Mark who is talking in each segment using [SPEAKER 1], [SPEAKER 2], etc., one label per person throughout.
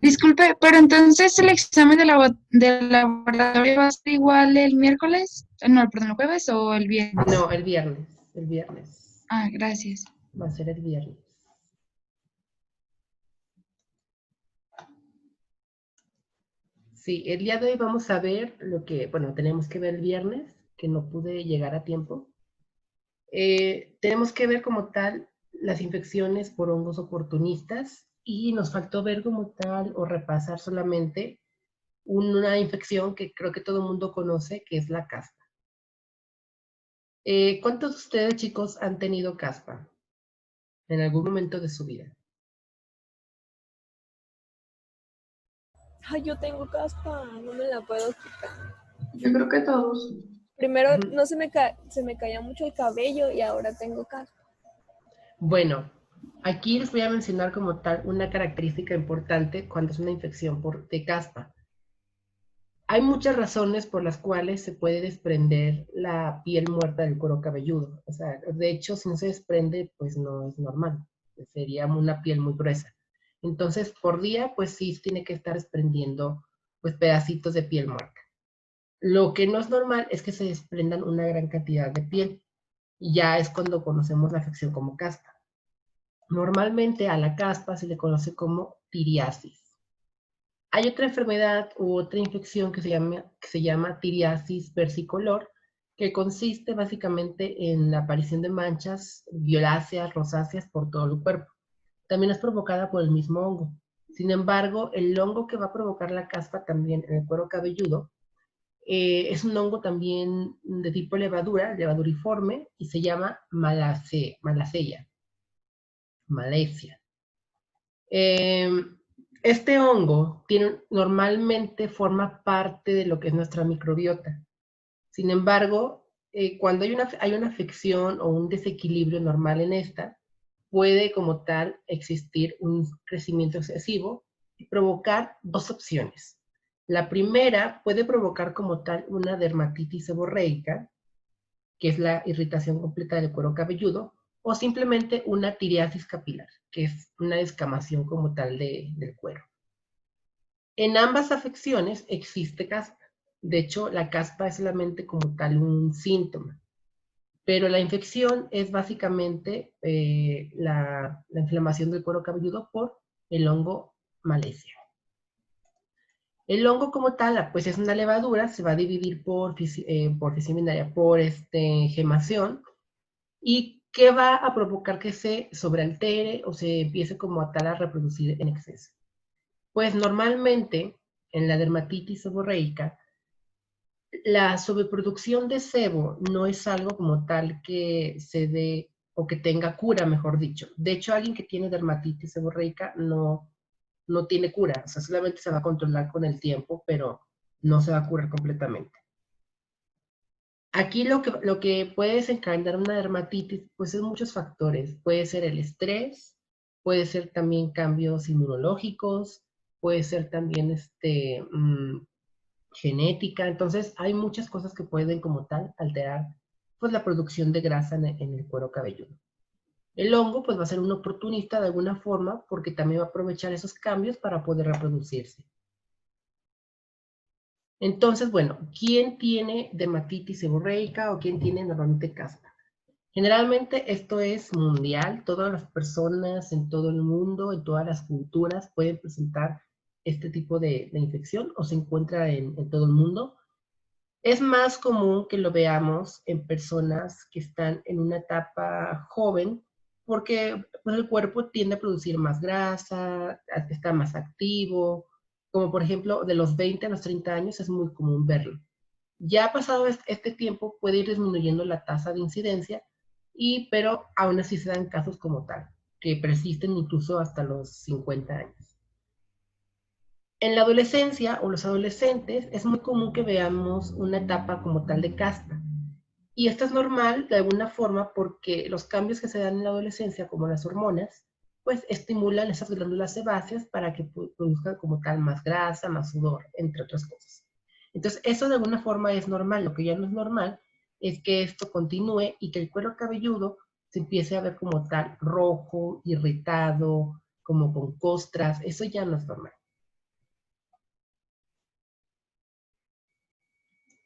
[SPEAKER 1] Disculpe, pero entonces el examen del laboratorio va a ser igual el miércoles, no, perdón, el jueves o el viernes.
[SPEAKER 2] No, el viernes, el viernes.
[SPEAKER 1] Ah, gracias.
[SPEAKER 2] Va a ser el viernes. Sí, el día de hoy vamos a ver lo que, bueno, tenemos que ver el viernes, que no pude llegar a tiempo. Tenemos que ver como tal las infecciones por hongos oportunistas y nos faltó ver como tal o repasar solamente una infección que creo que todo el mundo conoce, que es la caspa. ¿Cuántos de ustedes, chicos, han tenido caspa en algún momento de su vida?
[SPEAKER 3] Ay, yo tengo caspa, no me la puedo quitar.
[SPEAKER 4] Yo creo que todos.
[SPEAKER 3] Primero no se me caía mucho el cabello y ahora tengo caspa.
[SPEAKER 2] Bueno, aquí les voy a mencionar como tal una característica importante cuando es una infección de caspa. Hay muchas razones por las cuales se puede desprender la piel muerta del cuero cabelludo. O sea, de hecho, si no se desprende, pues no es normal. Sería una piel muy gruesa. Entonces, por día, pues sí tiene que estar desprendiendo pues pedacitos de piel muerta. Lo que no es normal es que se desprendan una gran cantidad de piel. Y ya es cuando conocemos la afección como caspa. Normalmente a la caspa se le conoce como tiriasis. Hay otra enfermedad u otra infección que se llama tiriasis versicolor, que consiste básicamente en la aparición de manchas violáceas, rosáceas por todo el cuerpo. También es provocada por el mismo hongo. Sin embargo, el hongo que va a provocar la caspa también en el cuero cabelludo es un hongo también de tipo levadura, levaduriforme, y se llama malaceia. Este hongo normalmente forma parte de lo que es nuestra microbiota. Sin embargo, cuando hay una afección o un desequilibrio normal en esta, puede como tal existir un crecimiento excesivo y provocar dos opciones. La primera puede provocar como tal una dermatitis seborreica, que es la irritación completa del cuero cabelludo, o simplemente una tiriasis capilar, que es una descamación como tal del cuero. En ambas afecciones existe caspa. De hecho, la caspa es solamente como tal un síntoma, pero la infección es básicamente la inflamación del cuero cabelludo por el hongo Malacia. El hongo como tal, pues es una levadura, se va a dividir por fisión binaria, por gemación, y que va a provocar que se sobrealtere o se empiece como a tal a reproducir en exceso. Pues normalmente en la dermatitis seborreica, la sobreproducción de sebo no es algo como tal que se dé o que tenga cura, mejor dicho. De hecho, alguien que tiene dermatitis seborreica no tiene cura, o sea, solamente se va a controlar con el tiempo, pero no se va a curar completamente. Aquí lo que puede desencadenar una dermatitis, pues es muchos factores. Puede ser el estrés, puede ser también cambios inmunológicos, puede ser también genética. Entonces, hay muchas cosas que pueden como tal alterar pues la producción de grasa en el cuero cabelludo. El hongo pues va a ser un oportunista de alguna forma porque también va a aprovechar esos cambios para poder reproducirse. Entonces, bueno, ¿quién tiene dermatitis seborreica o quién tiene normalmente caspa? Generalmente esto es mundial, todas las personas en todo el mundo, en todas las culturas pueden presentar este tipo de infección o se encuentra en todo el mundo. Es más común que lo veamos en personas que están en una etapa joven porque pues, el cuerpo tiende a producir más grasa, está más activo, como por ejemplo de los 20 a los 30 años es muy común verlo. Ya pasado este tiempo puede ir disminuyendo la tasa de incidencia, pero aún así se dan casos como tal, que persisten incluso hasta los 50 años. En la adolescencia o los adolescentes es muy común que veamos una etapa como tal de caspa. Y esto es normal de alguna forma porque los cambios que se dan en la adolescencia, como las hormonas, pues estimulan esas glándulas sebáceas para que produzcan como tal más grasa, más sudor, entre otras cosas. Entonces, eso de alguna forma es normal. Lo que ya no es normal es que esto continúe y que el cuero cabelludo se empiece a ver como tal rojo, irritado, como con costras. Eso ya no es normal.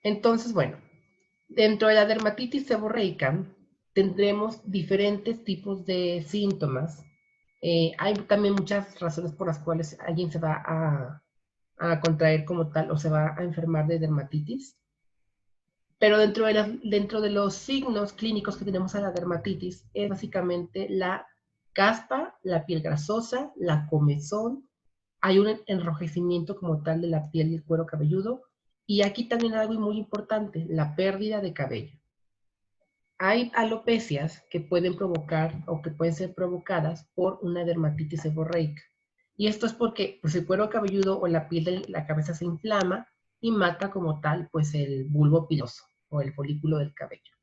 [SPEAKER 2] Entonces, bueno, dentro de la dermatitis seborreica tendremos diferentes tipos de síntomas. Hay también muchas razones por las cuales alguien se va a contraer como tal o se va a enfermar de dermatitis. Pero dentro de los signos clínicos que tenemos a la dermatitis es básicamente la caspa, la piel grasosa, la comezón, hay un enrojecimiento como tal de la piel y el cuero cabelludo, y aquí también hay algo muy importante, la pérdida de cabello. Hay alopecias que pueden provocar o que pueden ser provocadas por una dermatitis seborreica. Y esto es porque pues, el cuero cabelludo o la piel de la cabeza se inflama y mata como tal pues el bulbo piloso o el folículo del cabello.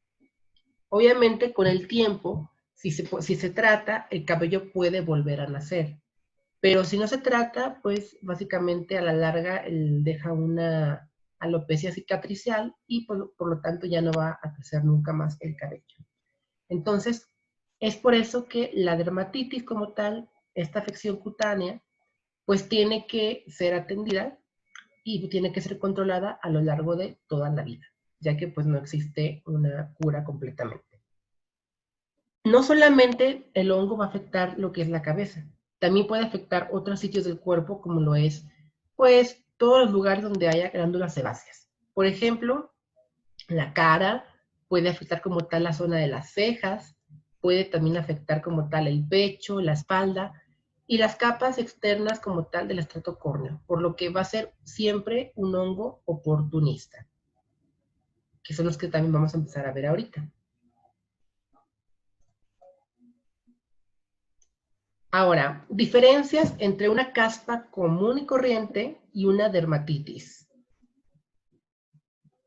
[SPEAKER 2] Obviamente con el tiempo, si se trata, el cabello puede volver a nacer. Pero si no se trata, pues básicamente a la larga deja una alopecia cicatricial y por lo tanto ya no va a crecer nunca más el cabello. Entonces, es por eso que la dermatitis como tal, esta afección cutánea, pues tiene que ser atendida y tiene que ser controlada a lo largo de toda la vida, ya que pues no existe una cura completamente. No solamente el hongo va a afectar lo que es la cabeza, también puede afectar otros sitios del cuerpo como lo es, pues, todos los lugares donde haya glándulas sebáceas. Por ejemplo, la cara, puede afectar como tal la zona de las cejas, puede también afectar como tal el pecho, la espalda y las capas externas como tal del estrato córneo, por lo que va a ser siempre un hongo oportunista, que son los que también vamos a empezar a ver ahorita. Ahora, diferencias entre una caspa común y corriente y una dermatitis.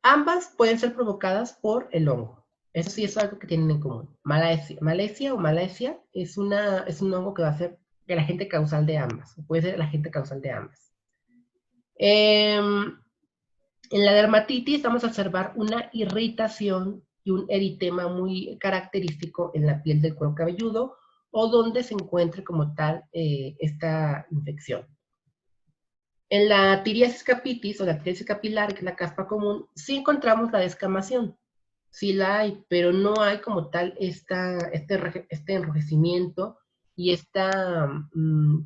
[SPEAKER 2] Ambas pueden ser provocadas por el hongo. Eso sí es algo que tienen en común. Malacia o malacia es un hongo que va a ser el agente causal de ambas. Puede ser el agente causal de ambas. En la dermatitis vamos a observar una irritación y un eritema muy característico en la piel del cuero cabelludo o donde se encuentre como tal esta infección. En la tiriasis capitis o la tiriasis capilar, que es la caspa común, sí encontramos la descamación. Sí la hay, pero no hay como tal este enrojecimiento y esta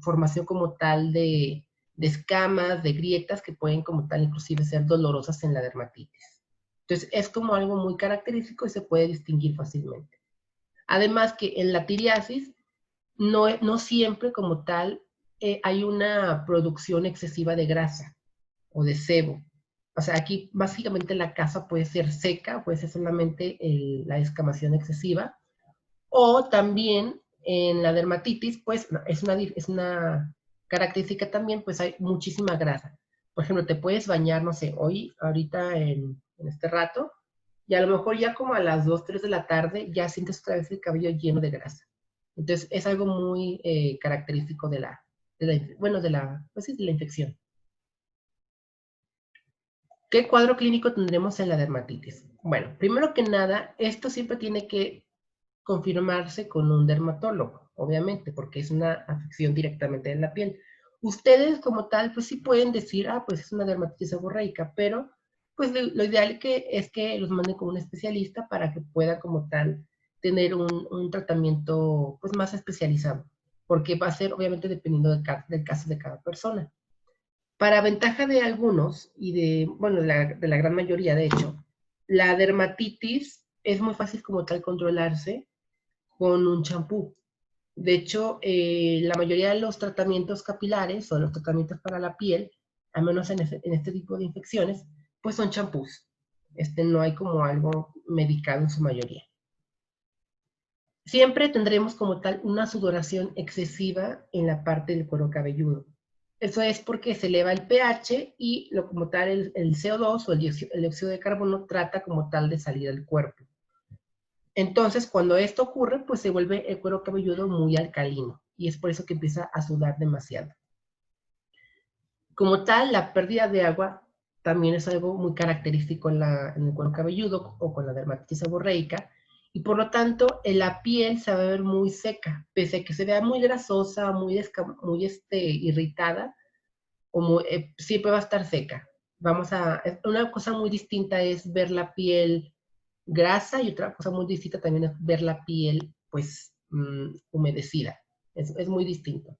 [SPEAKER 2] formación como tal de escamas, de grietas que pueden como tal inclusive ser dolorosas en la dermatitis. Entonces es como algo muy característico y se puede distinguir fácilmente. Además que en la tiriasis no siempre como tal hay una producción excesiva de grasa o de sebo. O sea, aquí básicamente la casa puede ser seca, puede ser solamente la descamación excesiva, o también en la dermatitis, pues es una característica también, pues hay muchísima grasa. Por ejemplo, te puedes bañar, no sé, ahorita en este rato, y a lo mejor ya como a las 2, 3 de la tarde ya sientes otra vez el cabello lleno de grasa. Entonces es algo muy característico de la infección. ¿Qué cuadro clínico tendremos en la dermatitis? Bueno, primero que nada, esto siempre tiene que confirmarse con un dermatólogo, obviamente, porque es una afección directamente de la piel. Ustedes como tal, pues sí pueden decir, pues es una dermatitis seborreica, pero pues lo ideal es que los manden con un especialista para que pueda como tal tener un tratamiento pues más especializado, porque va a ser obviamente dependiendo del caso de cada persona. Para ventaja de algunos y de la gran mayoría, de hecho, la dermatitis es muy fácil como tal controlarse con un champú. De hecho, la mayoría de los tratamientos capilares o los tratamientos para la piel, al menos en este tipo de infecciones, pues son champús. No hay como algo medicado en su mayoría. Siempre tendremos como tal una sudoración excesiva en la parte del cuero cabelludo. Eso es porque se eleva el pH y como tal el CO2 o el dióxido de carbono trata como tal de salir del cuerpo. Entonces, cuando esto ocurre, pues se vuelve el cuero cabelludo muy alcalino y es por eso que empieza a sudar demasiado. Como tal, la pérdida de agua también es algo muy característico en el cuero cabelludo o con la dermatitis seborreica, y por lo tanto la piel se va a ver muy seca, pese a que se vea muy grasosa, muy irritada, siempre va a estar seca. Una cosa muy distinta es ver la piel grasa y otra cosa muy distinta también es ver la piel, pues, humedecida. Es muy distinto.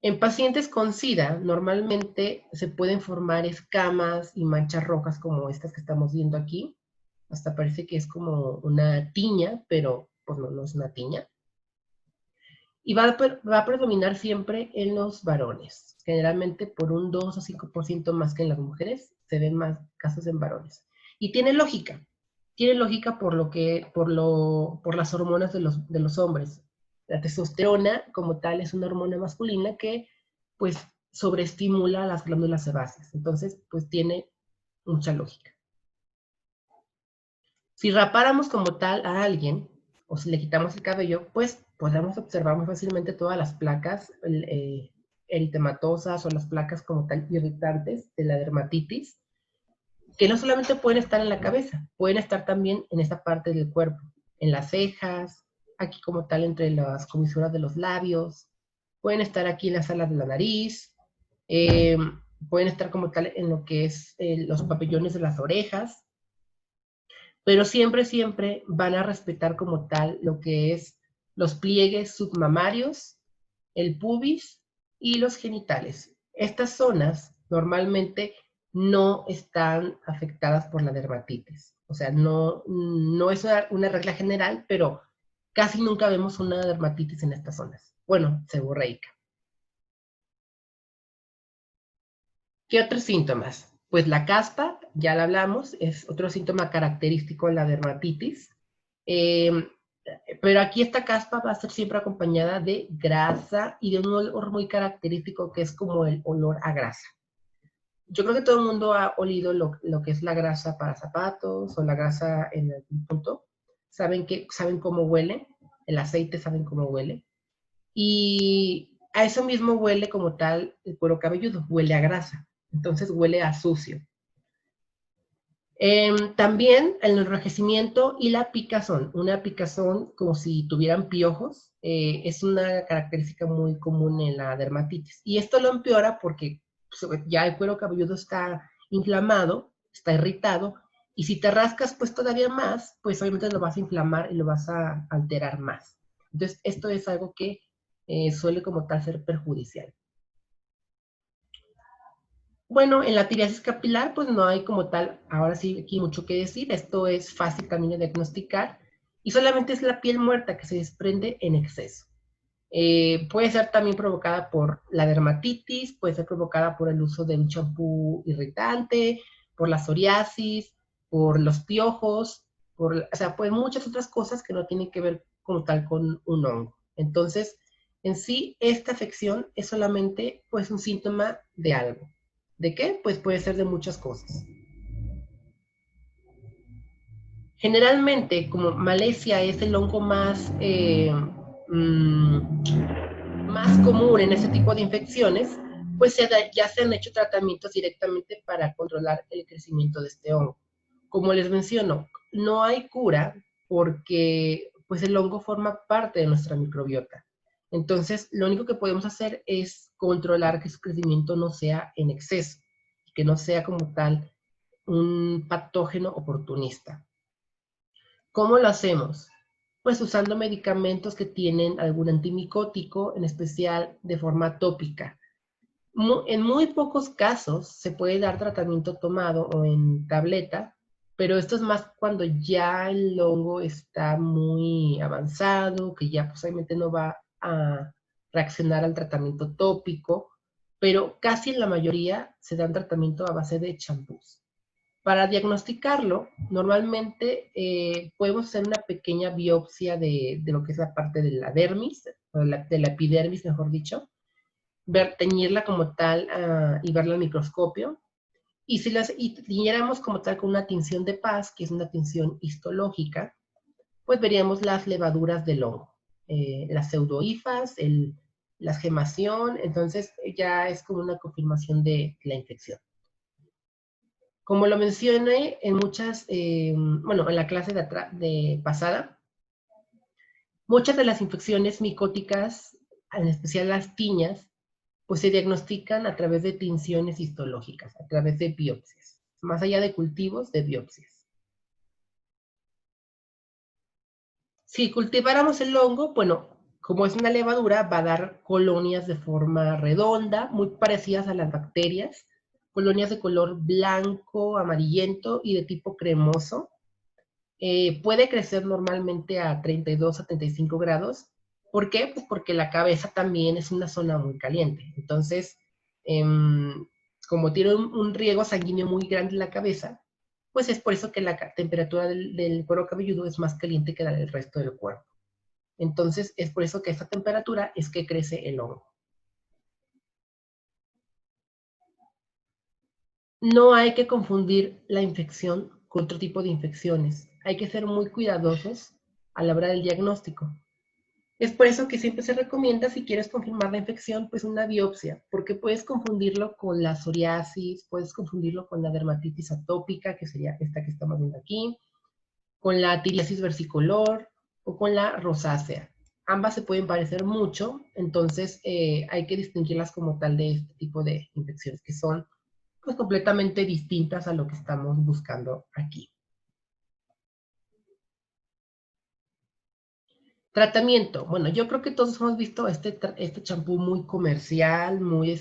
[SPEAKER 2] En pacientes con SIDA, normalmente se pueden formar escamas y manchas rojas como estas que estamos viendo aquí. Hasta parece que es como una tiña, pero pues no es una tiña. Y va a predominar siempre en los varones. Generalmente por un 2 o 5% más que en las mujeres, se ven más casos en varones. Y tiene lógica. Tiene lógica por las hormonas de los hombres. La testosterona, como tal, es una hormona masculina que, pues, sobreestimula las glándulas sebáceas. Entonces, pues, tiene mucha lógica. Si rapáramos como tal a alguien, o si le quitamos el cabello, pues podemos observar muy fácilmente todas las placas eritematosas o las placas como tal irritantes de la dermatitis, que no solamente pueden estar en la cabeza, pueden estar también en esta parte del cuerpo, en las cejas, aquí como tal entre las comisuras de los labios, pueden estar aquí en las alas de la nariz, pueden estar como tal en lo que es los pabellones de las orejas, pero siempre, siempre van a respetar como tal lo que es los pliegues submamarios, el pubis y los genitales. Estas zonas normalmente no están afectadas por la dermatitis. O sea, no es una regla general, pero casi nunca vemos una dermatitis en estas zonas. Bueno, seborreica. ¿Qué otros síntomas? Pues la caspa, ya la hablamos, es otro síntoma característico de la dermatitis. Pero aquí esta caspa va a ser siempre acompañada de grasa y de un olor muy característico que es como el olor a grasa. Yo creo que todo el mundo ha olido lo que es la grasa para zapatos o la grasa en algún punto. Saben cómo huele, el aceite saben cómo huele. Y a eso mismo huele como tal el cuero cabelludo, huele a grasa. Entonces huele a sucio. También el enrojecimiento y la picazón. Una picazón como si tuvieran piojos es una característica muy común en la dermatitis. Y esto lo empeora porque ya el cuero cabelludo está inflamado, está irritado, y si te rascas pues todavía más, pues obviamente lo vas a inflamar y lo vas a alterar más. Entonces esto es algo que suele como tal ser perjudicial. Bueno, en la psoriasis capilar, pues no hay como tal, ahora sí, aquí mucho que decir. Esto es fácil también de diagnosticar y solamente es la piel muerta que se desprende en exceso. Puede ser también provocada por la dermatitis, puede ser provocada por el uso de un champú irritante, por la psoriasis, por los piojos, o sea, pues muchas otras cosas que no tienen que ver como tal con un hongo. Entonces, en sí, esta afección es solamente pues un síntoma de algo. ¿De qué? Pues puede ser de muchas cosas. Generalmente, como Malesia es el hongo más común en este tipo de infecciones, pues ya se han hecho tratamientos directamente para controlar el crecimiento de este hongo. Como les menciono, no hay cura porque pues el hongo forma parte de nuestra microbiota. Entonces, lo único que podemos hacer es controlar que su crecimiento no sea en exceso, que no sea como tal un patógeno oportunista. ¿Cómo lo hacemos? Pues usando medicamentos que tienen algún antimicótico, en especial de forma tópica. En muy pocos casos se puede dar tratamiento tomado o en tableta, pero esto es más cuando ya el hongo está muy avanzado, que ya posiblemente no va a reaccionar al tratamiento tópico, pero casi en la mayoría se dan tratamiento a base de champús. Para diagnosticarlo, normalmente podemos hacer una pequeña biopsia de lo que es la parte de la dermis, o de la epidermis, mejor dicho, teñirla como tal y verla al microscopio. Y si tiñéramos como tal con una tinción de Paz, que es una tinción histológica, pues veríamos las levaduras del hongo, las pseudohifas, la gemación, entonces ya es como una confirmación de la infección. Como lo mencioné en en la clase de pasada, muchas de las infecciones micóticas, en especial las tiñas, pues se diagnostican a través de tinciones histológicas, a través de biopsias, más allá de cultivos, de biopsias. Si cultiváramos el hongo, bueno, como es una levadura, va a dar colonias de forma redonda, muy parecidas a las bacterias, colonias de color blanco, amarillento y de tipo cremoso. Puede crecer normalmente a 32 a 35 grados. ¿Por qué? Pues porque la cabeza también es una zona muy caliente. Entonces, como tiene un riego sanguíneo muy grande en la cabeza, pues es por eso que la temperatura del cuero cabelludo es más caliente que la del resto del cuerpo. Entonces, es por eso que a esta temperatura es que crece el hongo. No hay que confundir la infección con otro tipo de infecciones. Hay que ser muy cuidadosos a la hora del diagnóstico. Es por eso que siempre se recomienda, si quieres confirmar la infección, pues una biopsia, porque puedes confundirlo con la psoriasis, puedes confundirlo con la dermatitis atópica, que sería esta que estamos viendo aquí, con la tiriasis versicolor o con la rosácea. Ambas se pueden parecer mucho, entonces hay que distinguirlas como tal de este tipo de infecciones, que son pues completamente distintas a lo que estamos buscando aquí. Tratamiento. Bueno, yo creo que todos hemos visto este champú muy comercial, muy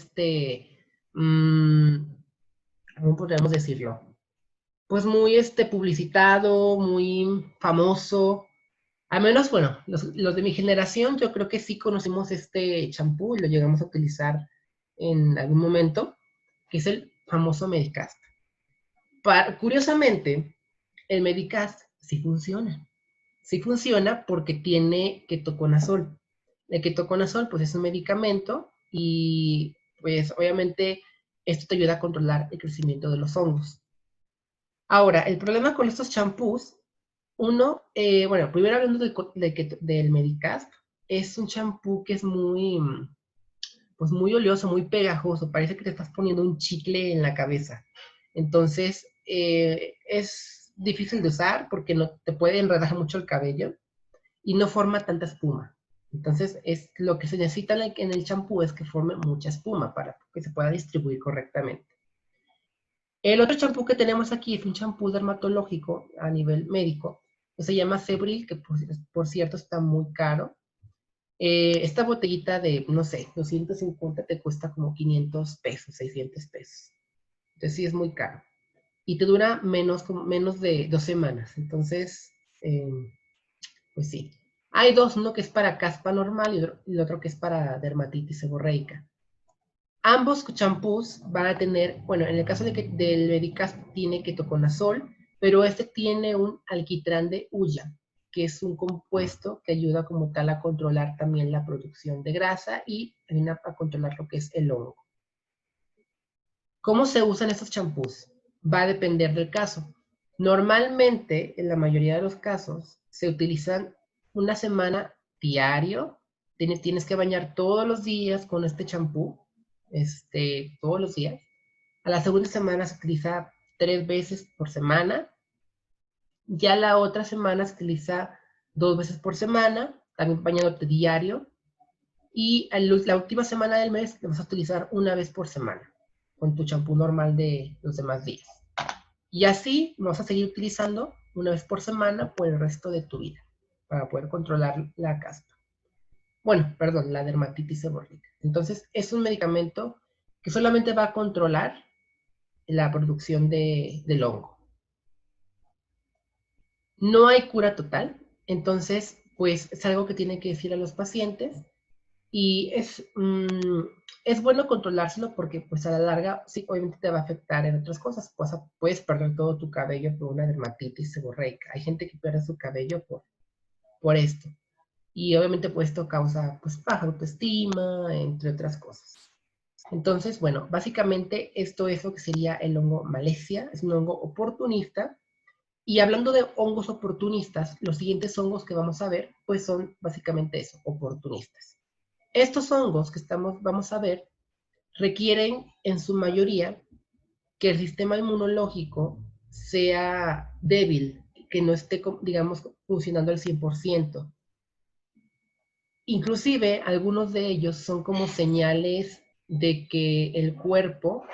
[SPEAKER 2] ¿cómo podríamos decirlo? Pues muy publicitado, muy famoso. Al menos, bueno, los de mi generación, yo creo que sí conocimos este champú y lo llegamos a utilizar en algún momento, que es el famoso Medicast. Curiosamente, el Medicast sí funciona. Sí funciona porque tiene ketoconazol. El ketoconazol, pues es un medicamento y pues obviamente esto te ayuda a controlar el crecimiento de los hongos. Ahora, el problema con estos champús, bueno, primero hablando del Medicast, es un champú que es pues muy oleoso, muy pegajoso, parece que te estás poniendo un chicle en la cabeza. Entonces, es difícil de usar porque no te puede enredar mucho el cabello y no forma tanta espuma. Entonces, lo que se necesita en el champú es que forme mucha espuma para que se pueda distribuir correctamente. El otro champú que tenemos aquí es un champú dermatológico a nivel médico, que se llama Cebril, que por cierto está muy caro. Esta botellita de, no sé, 250 te cuesta como 500 pesos, 600 pesos. Entonces sí es muy caro. Y te dura menos de 2 semanas. Entonces, pues sí. Hay dos, uno que es para caspa normal y el otro que es para dermatitis seborreica. Ambos champús van a tener, bueno, en el caso del Medicast tiene ketoconazol, pero este tiene un alquitrán de hulla, que es un compuesto que ayuda como tal a controlar también la producción de grasa y también a controlar lo que es el hongo. ¿Cómo se usan estos champús? Va a depender del caso. Normalmente, en la mayoría de los casos, se utilizan una semana diario. Tienes que bañar todos los días con este champú, todos los días. A la segunda semana se utiliza 3 veces por semana. Ya la otra semana se utiliza 2 veces por semana, también bañándote diario. Y la última semana del mes lo vas a utilizar una vez por semana, con tu champú normal de los demás días. Y así lo vas a seguir utilizando una vez por semana por el resto de tu vida, para poder controlar la caspa. Bueno, perdón, la dermatitis seborreica. Entonces, es un medicamento que solamente va a controlar la producción del hongo. No hay cura total, entonces, pues es algo que tienen que decir a los pacientes y es bueno controlárselo porque pues a la larga sí, obviamente te va a afectar en otras cosas. Puedes perder todo tu cabello por una dermatitis seborreica. Hay gente que pierde su cabello por esto. Y obviamente pues esto causa pues baja autoestima, entre otras cosas. Entonces, bueno, básicamente esto es lo que sería el hongo Malesia. Es un hongo oportunista. Y hablando de hongos oportunistas, los siguientes hongos que vamos a ver pues son básicamente eso, oportunistas. Estos hongos que vamos a ver requieren en su mayoría que el sistema inmunológico sea débil, que no esté, digamos, funcionando al 100%. Inclusive, algunos de ellos son como señales de que el cuerpo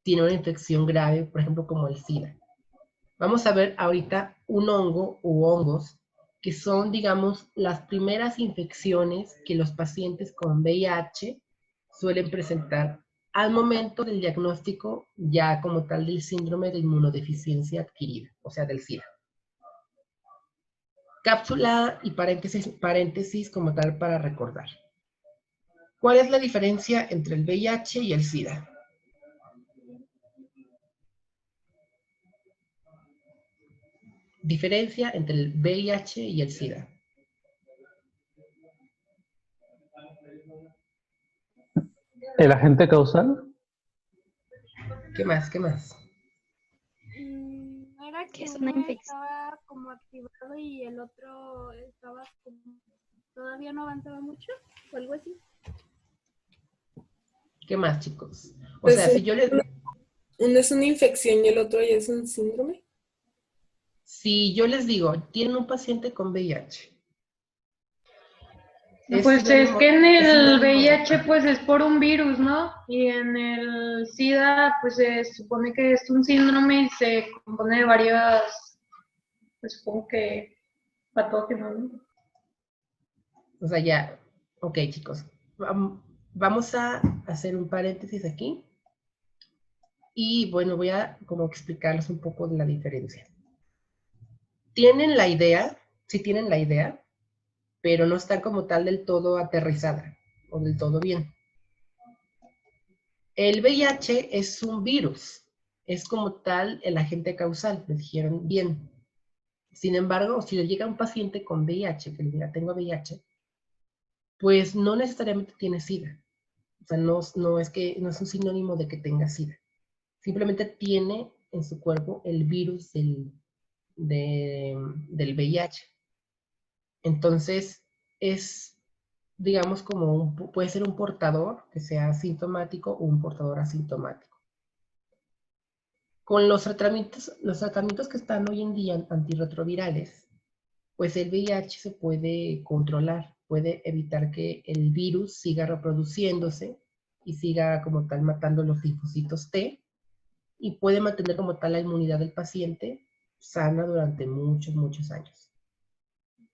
[SPEAKER 2] tiene una infección grave, por ejemplo, como el SIDA. Vamos a ver ahorita un hongo u hongos que son, digamos, las primeras infecciones que los pacientes con VIH suelen presentar al momento del diagnóstico ya como tal del síndrome de inmunodeficiencia adquirida, o sea, del SIDA. Cápsula y paréntesis como tal para recordar. ¿Cuál es la diferencia entre el VIH y el SIDA? Diferencia entre el VIH y el SIDA.
[SPEAKER 4] ¿El agente causal?
[SPEAKER 2] ¿Qué más? ¿Qué más?
[SPEAKER 3] ¿No era
[SPEAKER 1] ¿Qué
[SPEAKER 3] que
[SPEAKER 1] es una
[SPEAKER 3] uno
[SPEAKER 1] infección?
[SPEAKER 3] estaba como activado y el otro estaba como todavía no avanzaba mucho o algo así?
[SPEAKER 2] ¿Qué más, chicos? O
[SPEAKER 5] Pues
[SPEAKER 2] sea, si yo les...
[SPEAKER 5] uno es una infección y el otro ya es un síndrome.
[SPEAKER 2] Si yo les digo, tienen un paciente con VIH.
[SPEAKER 6] Pues es que en
[SPEAKER 2] es
[SPEAKER 6] el
[SPEAKER 2] sinónimo de-
[SPEAKER 6] VIH pues es por un virus, ¿no? Y en el SIDA pues se supone que es un síndrome y se compone de varias, pues supongo que patógenos, ¿no?
[SPEAKER 2] O sea, ya, ok, chicos. Vamos a hacer un paréntesis aquí. Y bueno, voy a como explicarles un poco de la diferencia. Tienen la idea, sí tienen la idea, pero no está como tal del todo aterrizada o del todo bien. El VIH es un virus, es como tal el agente causal, les dijeron bien. Sin embargo, si le llega un paciente con VIH, que le diga tengo VIH, pues no necesariamente tiene SIDA. O sea, no es un sinónimo de que tenga SIDA. Simplemente tiene en su cuerpo el virus del VIH. Entonces, es, digamos, puede ser un portador que sea asintomático o un portador asintomático. Con los tratamientos que están hoy en día antirretrovirales, pues el VIH se puede controlar, puede evitar que el virus siga reproduciéndose y siga como tal matando los linfocitos T y puede mantener como tal la inmunidad del paciente sana durante muchos, muchos años.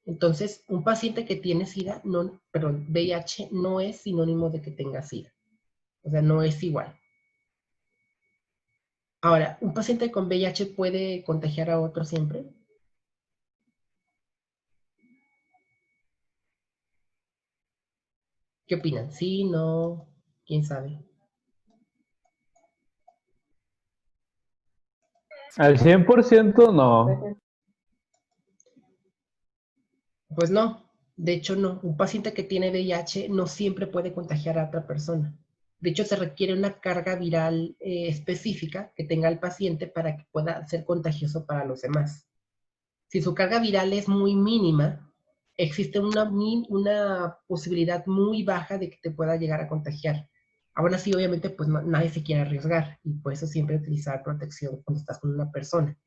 [SPEAKER 2] Entonces, un paciente que tiene SIDA, VIH no es sinónimo de que tenga SIDA. O sea, no es igual. Ahora, ¿un paciente con VIH puede contagiar a otro siempre? ¿Qué opinan? ¿Sí, no? ¿Quién sabe?
[SPEAKER 4] Al 100% no.
[SPEAKER 2] Pues no, de hecho no. Un paciente que tiene VIH no siempre puede contagiar a otra persona. De hecho, se requiere una carga viral específica que tenga el paciente para que pueda ser contagioso para los demás. Si su carga viral es muy mínima, existe una posibilidad muy baja de que te pueda llegar a contagiar. Aún así, obviamente, pues nadie se quiere arriesgar y por eso siempre utilizar protección cuando estás con una persona.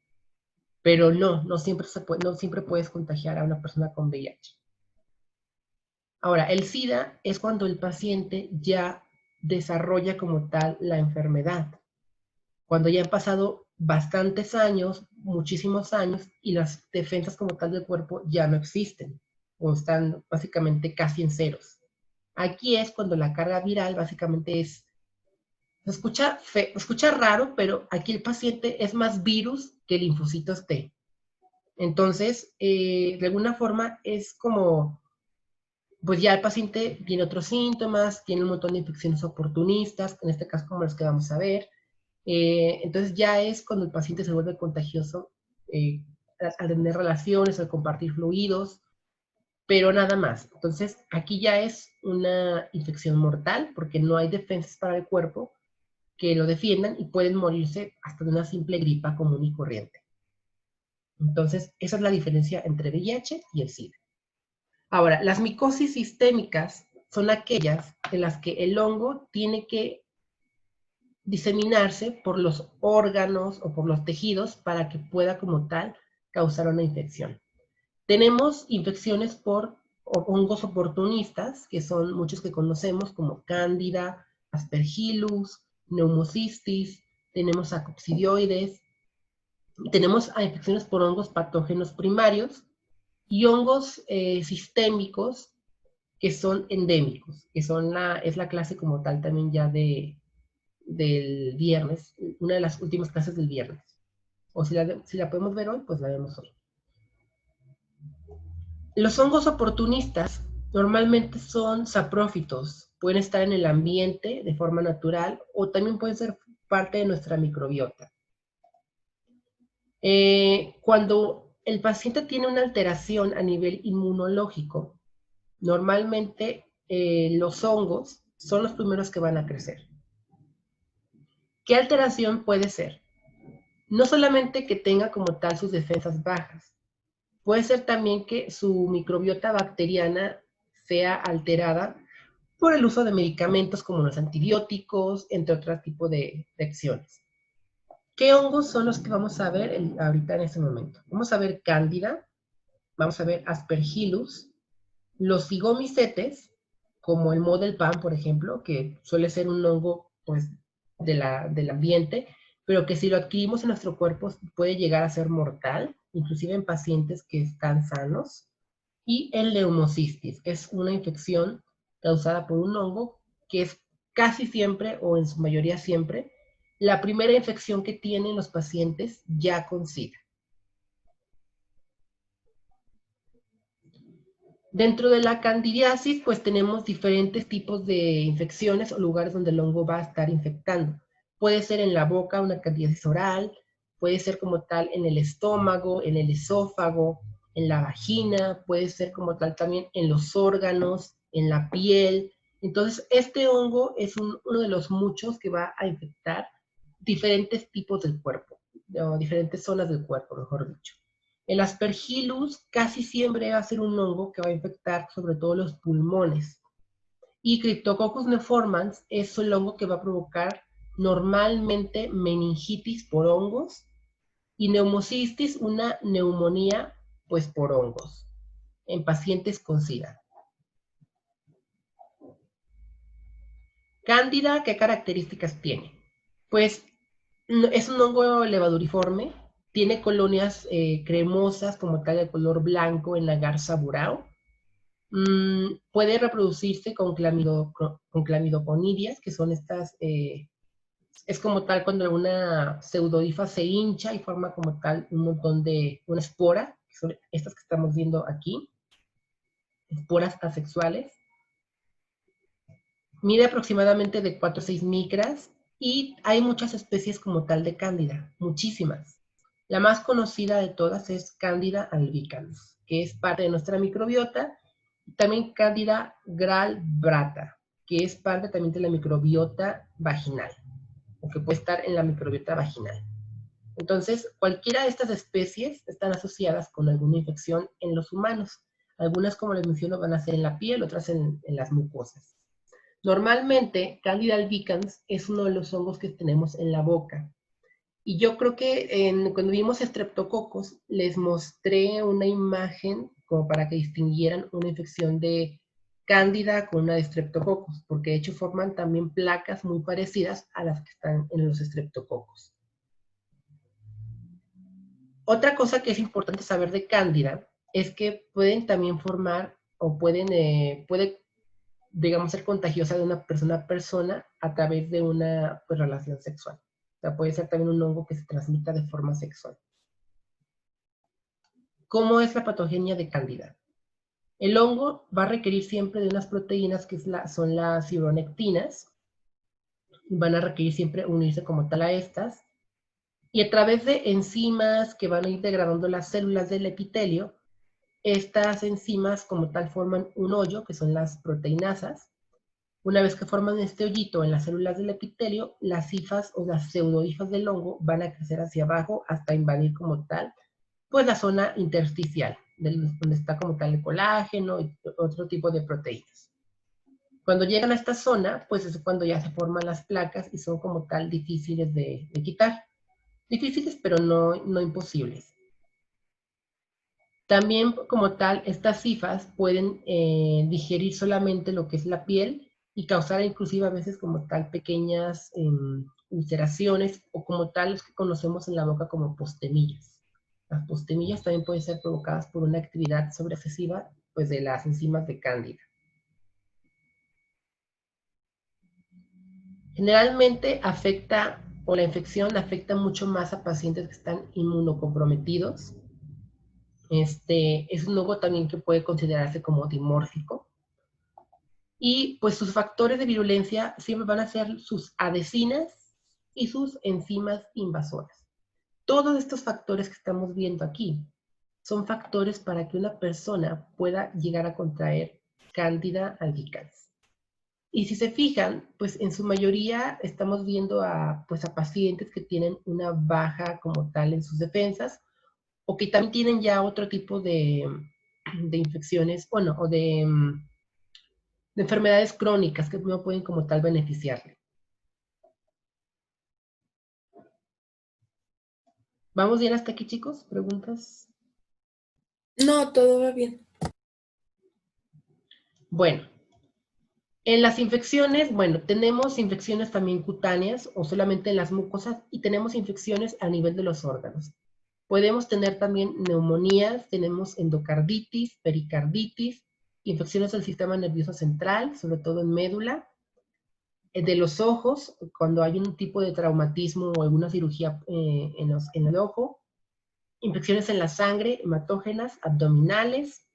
[SPEAKER 2] Pero no siempre puedes contagiar a una persona con VIH. Ahora, el SIDA es cuando el paciente ya desarrolla como tal la enfermedad, cuando ya han pasado bastantes años, muchísimos años, y las defensas como tal del cuerpo ya no existen, o están básicamente casi en ceros. Aquí es cuando la carga viral básicamente se escucha raro, pero aquí el paciente es más virus que linfocitos T. Entonces, de alguna forma es como pues ya el paciente tiene otros síntomas, tiene un montón de infecciones oportunistas, en este caso como los que vamos a ver. Entonces ya es cuando el paciente se vuelve contagioso al tener relaciones, al compartir fluidos, pero nada más. Entonces aquí ya es una infección mortal porque no hay defensas para el cuerpo que lo defiendan y pueden morirse hasta de una simple gripa común y corriente. Entonces esa es la diferencia entre VIH y el SIDA. Ahora, las micosis sistémicas son aquellas en las que el hongo tiene que diseminarse por los órganos o por los tejidos para que pueda como tal causar una infección. Tenemos infecciones por hongos oportunistas, que son muchos que conocemos como cándida, Aspergillus, Pneumocystis, tenemos a coccidioides, tenemos a infecciones por hongos patógenos primarios y hongos sistémicos que son endémicos, que son es la clase como tal también ya del viernes, una de las últimas clases del viernes. O si la podemos ver hoy, pues la vemos hoy. Los hongos oportunistas normalmente son saprófitos, pueden estar en el ambiente de forma natural o también pueden ser parte de nuestra microbiota. Cuando el paciente tiene una alteración a nivel inmunológico, normalmente los hongos son los primeros que van a crecer. ¿Qué alteración puede ser? No solamente que tenga como tal sus defensas bajas, puede ser también que su microbiota bacteriana sea alterada por el uso de medicamentos como los antibióticos, entre otros tipos de acciones. ¿Qué hongos son los que vamos a ver ahorita en este momento? Vamos a ver Cándida, vamos a ver Aspergillus, los Zygomycetes, como el Model Pan, por ejemplo, que suele ser un hongo pues, del ambiente, pero que si lo adquirimos en nuestro cuerpo puede llegar a ser mortal, inclusive en pacientes que están sanos, y el Pneumocystis, que es una infección causada por un hongo que es casi siempre, o en su mayoría siempre, la primera infección que tienen los pacientes ya con SIDA. Dentro de la candidiasis, pues tenemos diferentes tipos de infecciones o lugares donde el hongo va a estar infectando. Puede ser en la boca, una candidiasis oral, puede ser como tal en el estómago, en el esófago, en la vagina, puede ser como tal también en los órganos, en la piel. Entonces, este hongo es uno de los muchos que va a infectar diferentes tipos del cuerpo, o diferentes zonas del cuerpo, mejor dicho. El Aspergillus casi siempre va a ser un hongo que va a infectar sobre todo los pulmones. Y Cryptococcus neoformans es el hongo que va a provocar normalmente meningitis por hongos y Pneumocystis, una neumonía pues por hongos en pacientes con SIDA. Cándida, ¿qué características tiene? Pues es un hongo levaduriforme, tiene colonias cremosas como tal de color blanco en la garza burao. Puede reproducirse con clamidoconidias, que son estas, es como tal cuando una pseudohifa se hincha y forma como tal un montón de, una espora, que son estas que estamos viendo aquí, esporas asexuales. Mide aproximadamente de 4 a 6 micras y hay muchas especies como tal de Cándida, muchísimas. La más conocida de todas es Cándida albicans, que es parte de nuestra microbiota. También Cándida glabrata, que es parte también de la microbiota vaginal, o que puede estar en la microbiota vaginal. Entonces, cualquiera de estas especies están asociadas con alguna infección en los humanos. Algunas, como les menciono, van a ser en la piel, otras en las mucosas. Normalmente, Cándida albicans es uno de los hongos que tenemos en la boca. Y yo creo que cuando vimos estreptococos, les mostré una imagen como para que distinguieran una infección de Cándida con una de estreptococos, porque de hecho forman también placas muy parecidas a las que están en los estreptococos. Otra cosa que es importante saber de Cándida es que pueden también formar, o puede, digamos, ser contagiosa de una persona a persona a través de una pues, relación sexual. O sea, puede ser también un hongo que se transmita de forma sexual. ¿Cómo es la patogenia de Cándida? El hongo va a requerir siempre de unas proteínas que son las fibronectinas. Van a requerir siempre unirse como tal a estas. Y a través de enzimas que van a ir degradando las células del epitelio, estas enzimas como tal forman un hoyo, que son las proteinasas. Una vez que forman este hoyito en las células del epitelio, las hifas o las pseudohifas del hongo van a crecer hacia abajo hasta invadir como tal, pues la zona intersticial, donde está como tal el colágeno y otro tipo de proteínas. Cuando llegan a esta zona, pues es cuando ya se forman las placas y son como tal difíciles de quitar. Difíciles, pero no imposibles. También como tal, estas hifas pueden digerir solamente lo que es la piel y causar inclusive a veces como tal pequeñas ulceraciones o como tal los que conocemos en la boca como postemillas. Las postemillas también pueden ser provocadas por una actividad sobreexcesiva pues, de las enzimas de Cándida. Generalmente afecta, o la infección afecta mucho más a pacientes que están inmunocomprometidos. Es un hongo también que puede considerarse como dimórfico. Y pues sus factores de virulencia siempre van a ser sus adhesinas y sus enzimas invasoras. Todos estos factores que estamos viendo aquí son factores para que una persona pueda llegar a contraer Candida albicans. Y si se fijan, pues en su mayoría estamos viendo pues a pacientes que tienen una baja como tal en sus defensas o que también tienen ya otro tipo de infecciones, bueno, o de enfermedades crónicas que no pueden como tal beneficiarle. ¿Vamos bien hasta aquí, chicos? ¿Preguntas?
[SPEAKER 5] No, todo va bien.
[SPEAKER 2] Bueno, en las infecciones, bueno, tenemos infecciones también cutáneas o solamente en las mucosas y tenemos infecciones a nivel de los órganos. Podemos tener también neumonías, tenemos endocarditis, pericarditis, infecciones del sistema nervioso central, sobre todo en médula, de los ojos, cuando hay un tipo de traumatismo o alguna cirugía en el ojo, infecciones en la sangre, hematógenas, abdominales,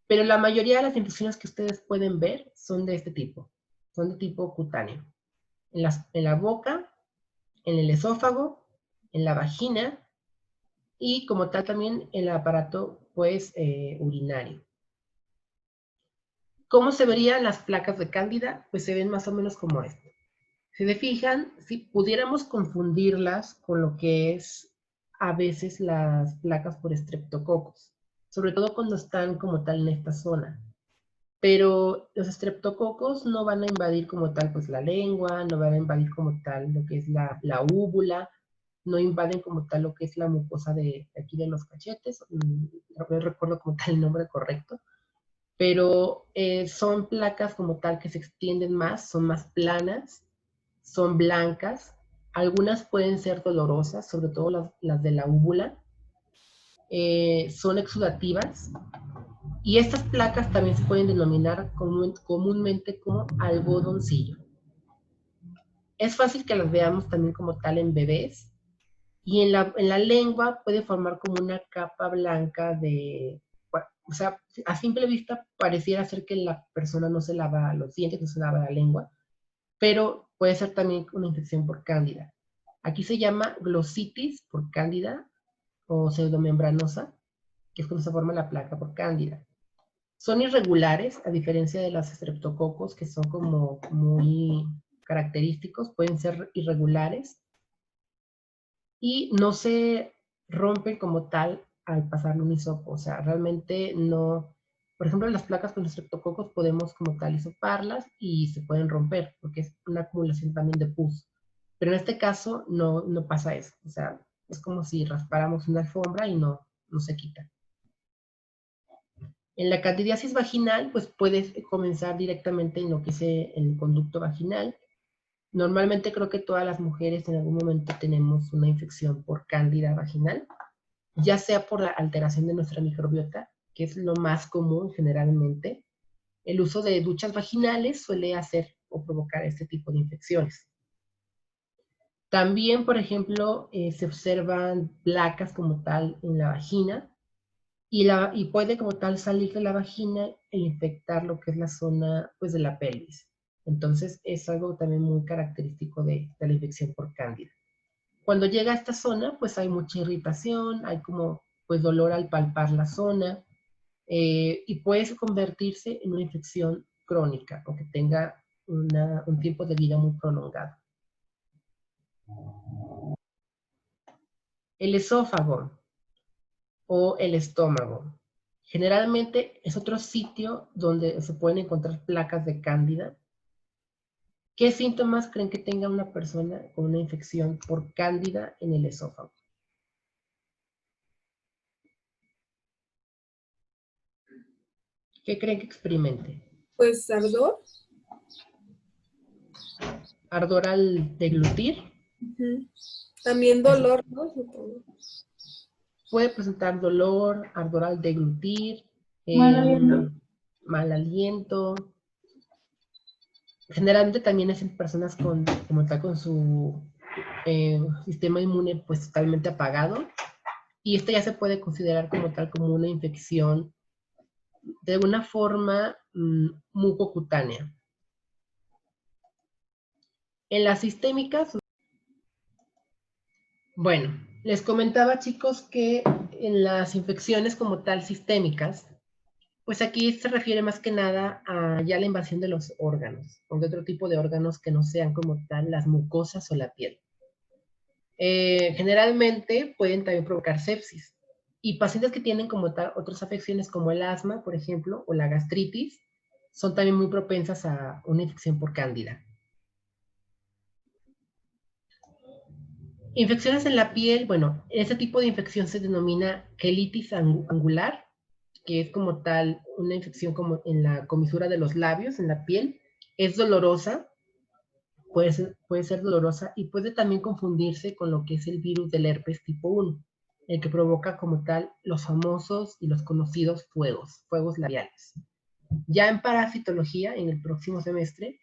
[SPEAKER 2] pero la mayoría de las infecciones que ustedes pueden ver son de este tipo, son de tipo cutáneo. En la boca, en el esófago, en la vagina y como tal también en el aparato pues urinario. ¿Cómo se verían las placas de Cándida? Pues se ven más o menos como esto. Si se fijan, si pudiéramos confundirlas con lo que es a veces las placas por estreptococos, sobre todo cuando están como tal en esta zona. Pero los estreptococos no van a invadir como tal pues la lengua, no van a invadir como tal lo que es la úvula, no invaden como tal lo que es la mucosa de aquí de los cachetes, no recuerdo como tal el nombre correcto, pero son placas como tal que se extienden más, son más planas, son blancas, algunas pueden ser dolorosas, sobre todo las de la úvula, son exudativas, y estas placas también se pueden denominar comúnmente como algodoncillo. Es fácil que las veamos también como tal en bebés, y en la lengua puede formar como una capa blanca o sea, a simple vista pareciera ser que la persona no se lava los dientes, no se lava la lengua, pero puede ser también una infección por cándida. Aquí se llama glositis por cándida o pseudomembranosa, que es cuando se forma la placa por cándida. Son irregulares, a diferencia de los estreptococos, que son como muy característicos, pueden ser irregulares y no se rompen como tal al pasarle un hisopo. O sea, realmente no. Por ejemplo, las placas con estreptococos podemos como tal hisoparlas y se pueden romper porque es una acumulación también de pus. Pero en este caso no pasa eso. O sea, es como si raspáramos una alfombra y no se quita. En la candidiasis vaginal, pues puedes comenzar directamente en lo que es el conducto vaginal. Normalmente creo que todas las mujeres en algún momento tenemos una infección por cándida vaginal, ya sea por la alteración de nuestra microbiota, que es lo más común generalmente. El uso de duchas vaginales suele hacer o provocar este tipo de infecciones. También, por ejemplo, se observan placas como tal en la vagina, y puede como tal salir de la vagina e infectar lo que es la zona pues de la pelvis. Entonces es algo también muy característico de la infección por cándida. Cuando llega a esta zona pues hay mucha irritación, hay como pues dolor al palpar la zona y puede convertirse en una infección crónica o que tenga un tiempo de vida muy prolongado. El esófago o el estómago. Generalmente es otro sitio donde se pueden encontrar placas de cándida. ¿Qué síntomas creen que tenga una persona con una infección por cándida en el esófago? ¿Qué creen que experimente?
[SPEAKER 5] Pues ardor.
[SPEAKER 2] ardor al deglutir.
[SPEAKER 5] Ujú. También dolor, ¿no? Supongo.
[SPEAKER 2] Puede presentar dolor, ardor al deglutir,
[SPEAKER 1] Mal aliento.
[SPEAKER 2] mal aliento. Generalmente también es en personas como tal, con su sistema inmune pues totalmente apagado. Y esto ya se puede considerar como tal como una infección de alguna forma mucocutánea. En las sistémicas, bueno, les comentaba, chicos, que en las infecciones como tal sistémicas, pues aquí se refiere más que nada a ya la invasión de los órganos, o de otro tipo de órganos que no sean como tal las mucosas o la piel. Generalmente pueden también provocar sepsis. Y pacientes que tienen como tal otras afecciones como el asma, por ejemplo, o la gastritis, son también muy propensas a una infección por cándida. Infecciones en la piel, bueno, ese tipo de infección se denomina quelitis angular, que es como tal una infección como en la comisura de los labios, en la piel. Es dolorosa, puede ser dolorosa y puede también confundirse con lo que es el virus del herpes tipo 1, el que provoca como tal los famosos y los conocidos fuegos labiales. Ya en parasitología, en el próximo semestre,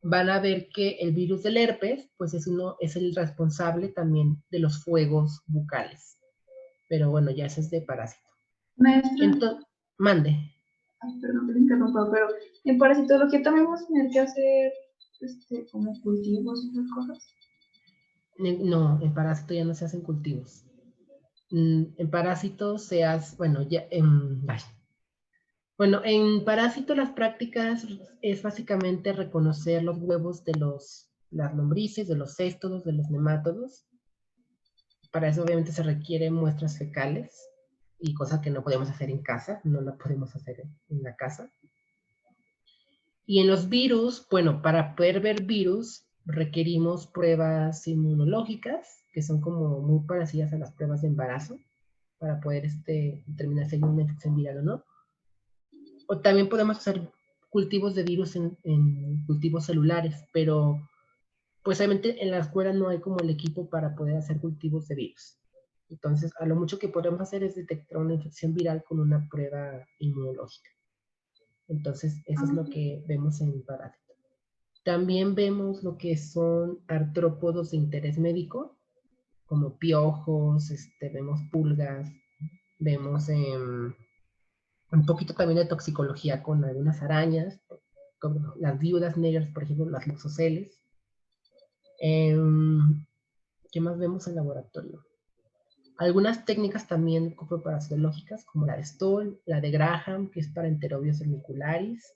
[SPEAKER 2] van a ver que el virus del herpes, pues es el responsable también de los fuegos bucales. Pero bueno, ya ese es de parásito.
[SPEAKER 1] Maestra,
[SPEAKER 2] Entonces, mande.
[SPEAKER 1] ay, perdón que le interrumpa, pero en parasitología también vamos a tener que hacer como cultivos y esas cosas.
[SPEAKER 2] No, en parásito ya no se hacen cultivos. En parásito se hace, bueno, bueno, en parásito las prácticas es básicamente reconocer los huevos de las lombrices, de los céstodos, de los nemátodos. Para eso obviamente se requieren muestras fecales y cosa que no podemos hacer en casa, no la podemos hacer en la casa. Y en los virus, bueno, para poder ver virus requerimos pruebas inmunológicas, que son como muy parecidas a las pruebas de embarazo, para poder determinar si hay una infección viral o no. O también podemos hacer cultivos de virus en cultivos celulares, pero pues obviamente en la escuela no hay como el equipo para poder hacer cultivos de virus. Entonces, a lo mucho que podemos hacer es detectar una infección viral con una prueba inmunológica. Entonces, eso es lo que vemos en parásito. También vemos lo que son artrópodos de interés médico, como piojos, vemos pulgas, vemos un poquito también de toxicología con algunas arañas, como las viudas negras, por ejemplo, las luxoceles. ¿Qué más vemos en laboratorio? Algunas técnicas también parasitológicas, como la de Stoll, la de Graham, que es para Enterobius vermicularis.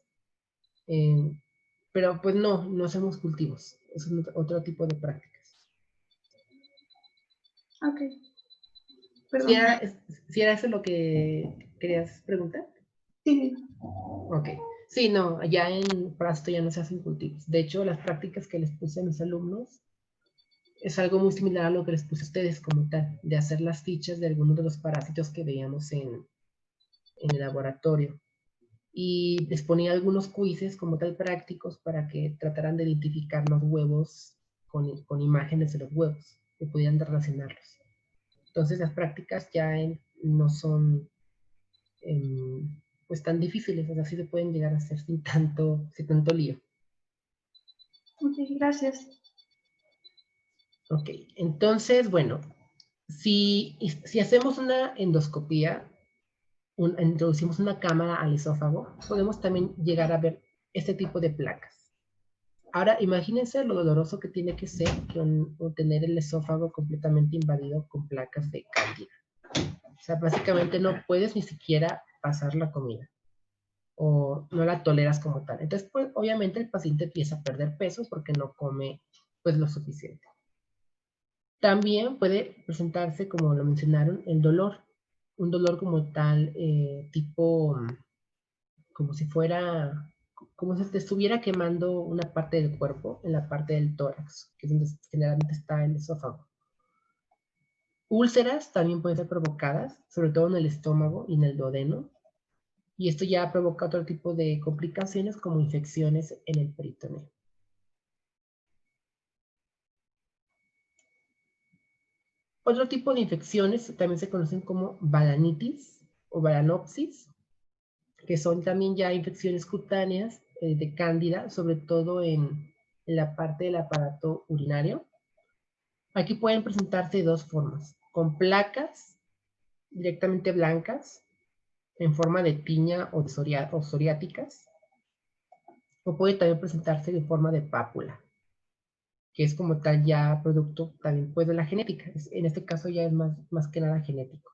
[SPEAKER 2] Pero pues no hacemos cultivos. Es otro tipo de prácticas.
[SPEAKER 1] Ok. Perdón.
[SPEAKER 2] ¿Sí era eso lo que querías preguntar?
[SPEAKER 1] Sí.
[SPEAKER 2] Ok. Sí, no, ya en parásito ya no se hacen cultivos. De hecho, las prácticas que les puse a mis alumnos es algo muy similar a lo que les puse a ustedes como tal, de hacer las fichas de algunos de los parásitos que veíamos en el laboratorio. Y les ponía algunos quizzes como tal prácticos para que trataran de identificar los huevos con imágenes de los huevos y pudieran relacionarlos. Entonces las prácticas ya no son pues tan difíciles, o sea, sí se pueden llegar a hacer sin tanto lío.
[SPEAKER 1] Ok, gracias.
[SPEAKER 2] Ok, entonces, bueno, si hacemos una endoscopía, introducimos una cámara al esófago, podemos también llegar a ver este tipo de placas. Ahora, imagínense lo doloroso que tiene que ser tener el esófago completamente invadido con placas de cándida. O sea, básicamente no puedes ni siquiera pasar la comida o no la toleras como tal. Entonces, pues, obviamente el paciente empieza a perder peso porque no come pues lo suficiente. También puede presentarse, como lo mencionaron, el dolor. Un dolor como tal, tipo, como si fuera, como si te estuviera quemando una parte del cuerpo, en la parte del tórax, que es donde generalmente está el esófago. Úlceras también pueden ser provocadas, sobre todo en el estómago y en el duodeno. Y esto ya provoca otro tipo de complicaciones como infecciones en el peritoneo. Otro tipo de infecciones también se conocen como balanitis o balanopsis, que son también ya infecciones cutáneas de cándida, sobre todo en la parte del aparato urinario. Aquí pueden presentarse de dos formas, con placas directamente blancas, en forma de tiña o psoriáticas, o puede también presentarse de forma de pápula, que es como tal ya producto también pues de la genética. En este caso ya es más que nada genético.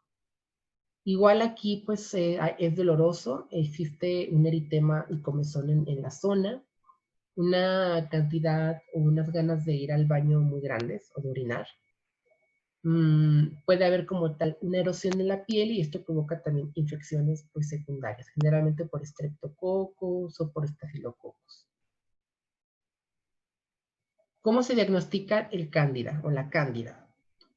[SPEAKER 2] Igual aquí pues es doloroso, existe un eritema y comezón en la zona, una cantidad o unas ganas de ir al baño muy grandes o de orinar. Puede haber como tal una erosión en la piel y esto provoca también infecciones pues secundarias, generalmente por estreptococos o por estafilococos. ¿Cómo se diagnostica el cándida o la cándida?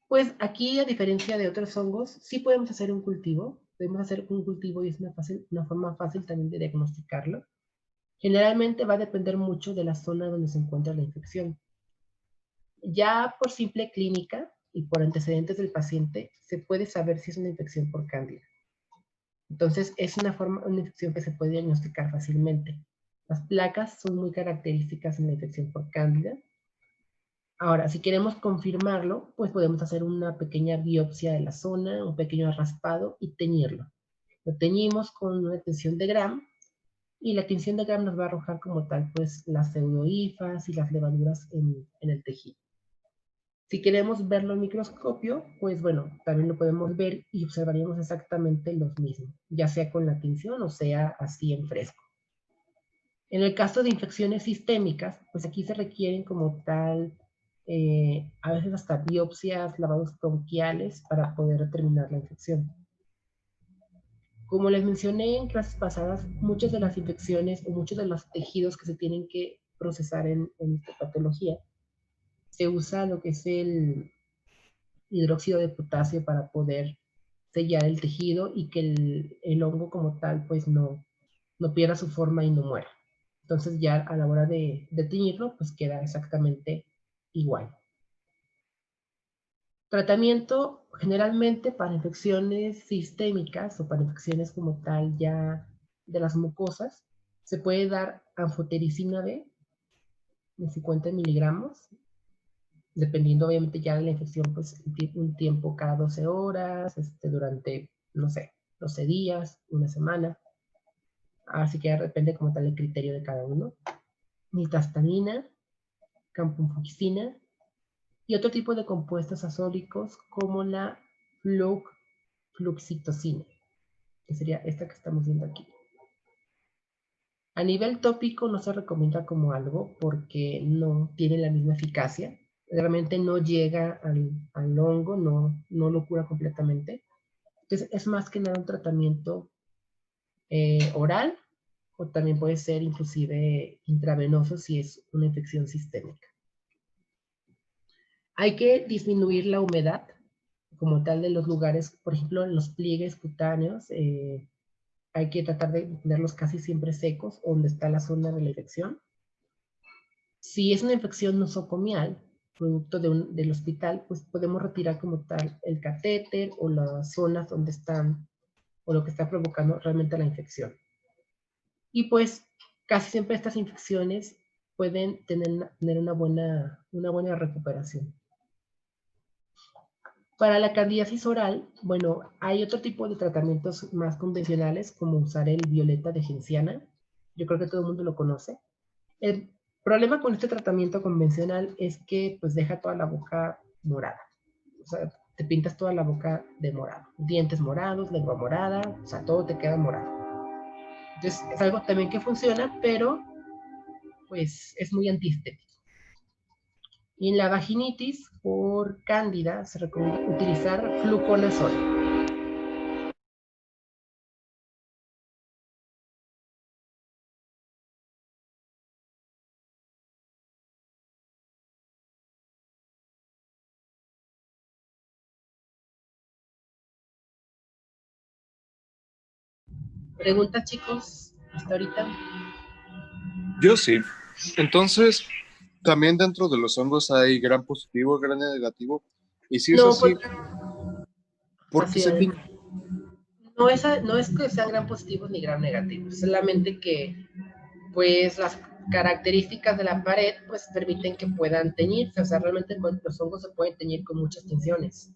[SPEAKER 2] Pues aquí, a diferencia de otros hongos, sí podemos hacer un cultivo. Podemos hacer un cultivo y es una forma fácil también de diagnosticarlo. Generalmente va a depender mucho de la zona donde se encuentra la infección. Ya por simple clínica y por antecedentes del paciente, se puede saber si es una infección por cándida. Entonces, es una infección que se puede diagnosticar fácilmente. Las placas son muy características en la infección por cándida. Ahora, si queremos confirmarlo, pues podemos hacer una pequeña biopsia de la zona, un pequeño raspado y teñirlo. Lo teñimos con una tinción de Gram y la tinción de Gram nos va a arrojar como tal pues las pseudohifas y las levaduras en el tejido. Si queremos verlo en microscopio, pues bueno, también lo podemos ver y observaríamos exactamente los mismos, ya sea con la tinción o sea así en fresco. En el caso de infecciones sistémicas, pues aquí se requieren como tal, a veces hasta biopsias, lavados bronquiales para poder determinar la infección. Como les mencioné en clases pasadas, muchas de las infecciones o muchos de los tejidos que se tienen que procesar en esta patología, se usa lo que es el hidróxido de potasio para poder sellar el tejido y que el hongo como tal pues no pierda su forma y no muera. Entonces ya a la hora de teñirlo pues queda exactamente igual. Tratamiento generalmente para infecciones sistémicas o para infecciones como tal ya de las mucosas, se puede dar anfotericina B de 50 miligramos, dependiendo obviamente ya de la infección, pues un tiempo cada 12 horas, durante, no sé, 12 días, una semana. Así que ya depende como tal el criterio de cada uno. Nitastanina, campomfuxina y otro tipo de compuestos azólicos como la fluoxetosina, que sería esta que estamos viendo aquí. A nivel tópico no se recomienda como algo porque no tiene la misma eficacia. Realmente no llega al hongo, no lo cura completamente. Entonces es más que nada un tratamiento oral o también puede ser inclusive intravenoso si es una infección sistémica. Hay que disminuir la humedad como tal de los lugares, por ejemplo, en los pliegues cutáneos, hay que tratar de tenerlos casi siempre secos, donde está la zona de la infección. Si es una infección nosocomial, producto del hospital, pues podemos retirar como tal el catéter o las zonas donde están, o lo que está provocando realmente la infección. Y pues casi siempre estas infecciones pueden tener una buena recuperación. Para la candidiasis oral, bueno, hay otro tipo de tratamientos más convencionales, como usar el violeta de genciana. Yo creo que todo el mundo lo conoce. El problema con este tratamiento convencional es que pues deja toda la boca morada. O sea, te pintas toda la boca de morado. Dientes morados, lengua morada, o sea, todo te queda morado. Entonces, es algo también que funciona, pero pues es muy antiestético. Y en la vaginitis por cándida se recomienda utilizar fluconazol. ¿Preguntas, chicos, hasta ahorita?
[SPEAKER 7] Yo sí. Entonces, también dentro de los hongos hay gran positivo, gran negativo. Y si es
[SPEAKER 2] No,
[SPEAKER 7] así,
[SPEAKER 2] pues,
[SPEAKER 7] ¿por qué
[SPEAKER 2] así
[SPEAKER 7] se
[SPEAKER 2] es.
[SPEAKER 7] tiñe?
[SPEAKER 2] No es que sean gran positivos ni gran negativos, solamente que pues las características de la pared pues permiten que puedan teñirse, o sea, realmente los hongos se pueden teñir con muchas tinciones.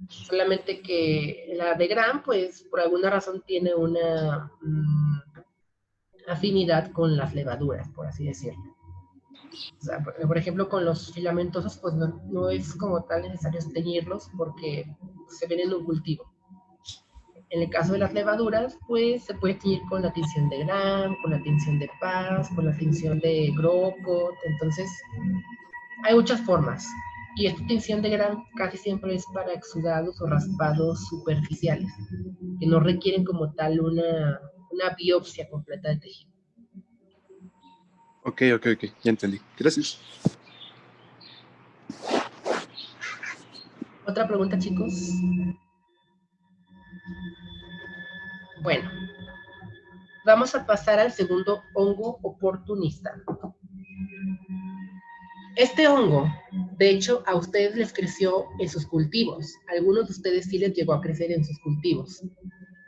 [SPEAKER 2] Solamente que la de Gram pues por alguna razón tiene una afinidad con las levaduras, por así decirlo. O sea, por ejemplo, con los filamentosos, pues no es como tal necesario teñirlos porque se ven en un cultivo. En el caso de las levaduras, pues se puede teñir con la tinción de Gram, con la tinción de Paz, con la tinción de Grocott. Entonces, hay muchas formas. Y esta tinción de Gram casi siempre es para exudados o raspados superficiales, que no requieren como tal una biopsia completa de tejido.
[SPEAKER 7] Ok, ya entendí. Gracias.
[SPEAKER 2] ¿Otra pregunta, chicos? Bueno, vamos a pasar al segundo hongo oportunista. Este hongo, de hecho, a ustedes les creció en sus cultivos. A algunos de ustedes sí les llegó a crecer en sus cultivos.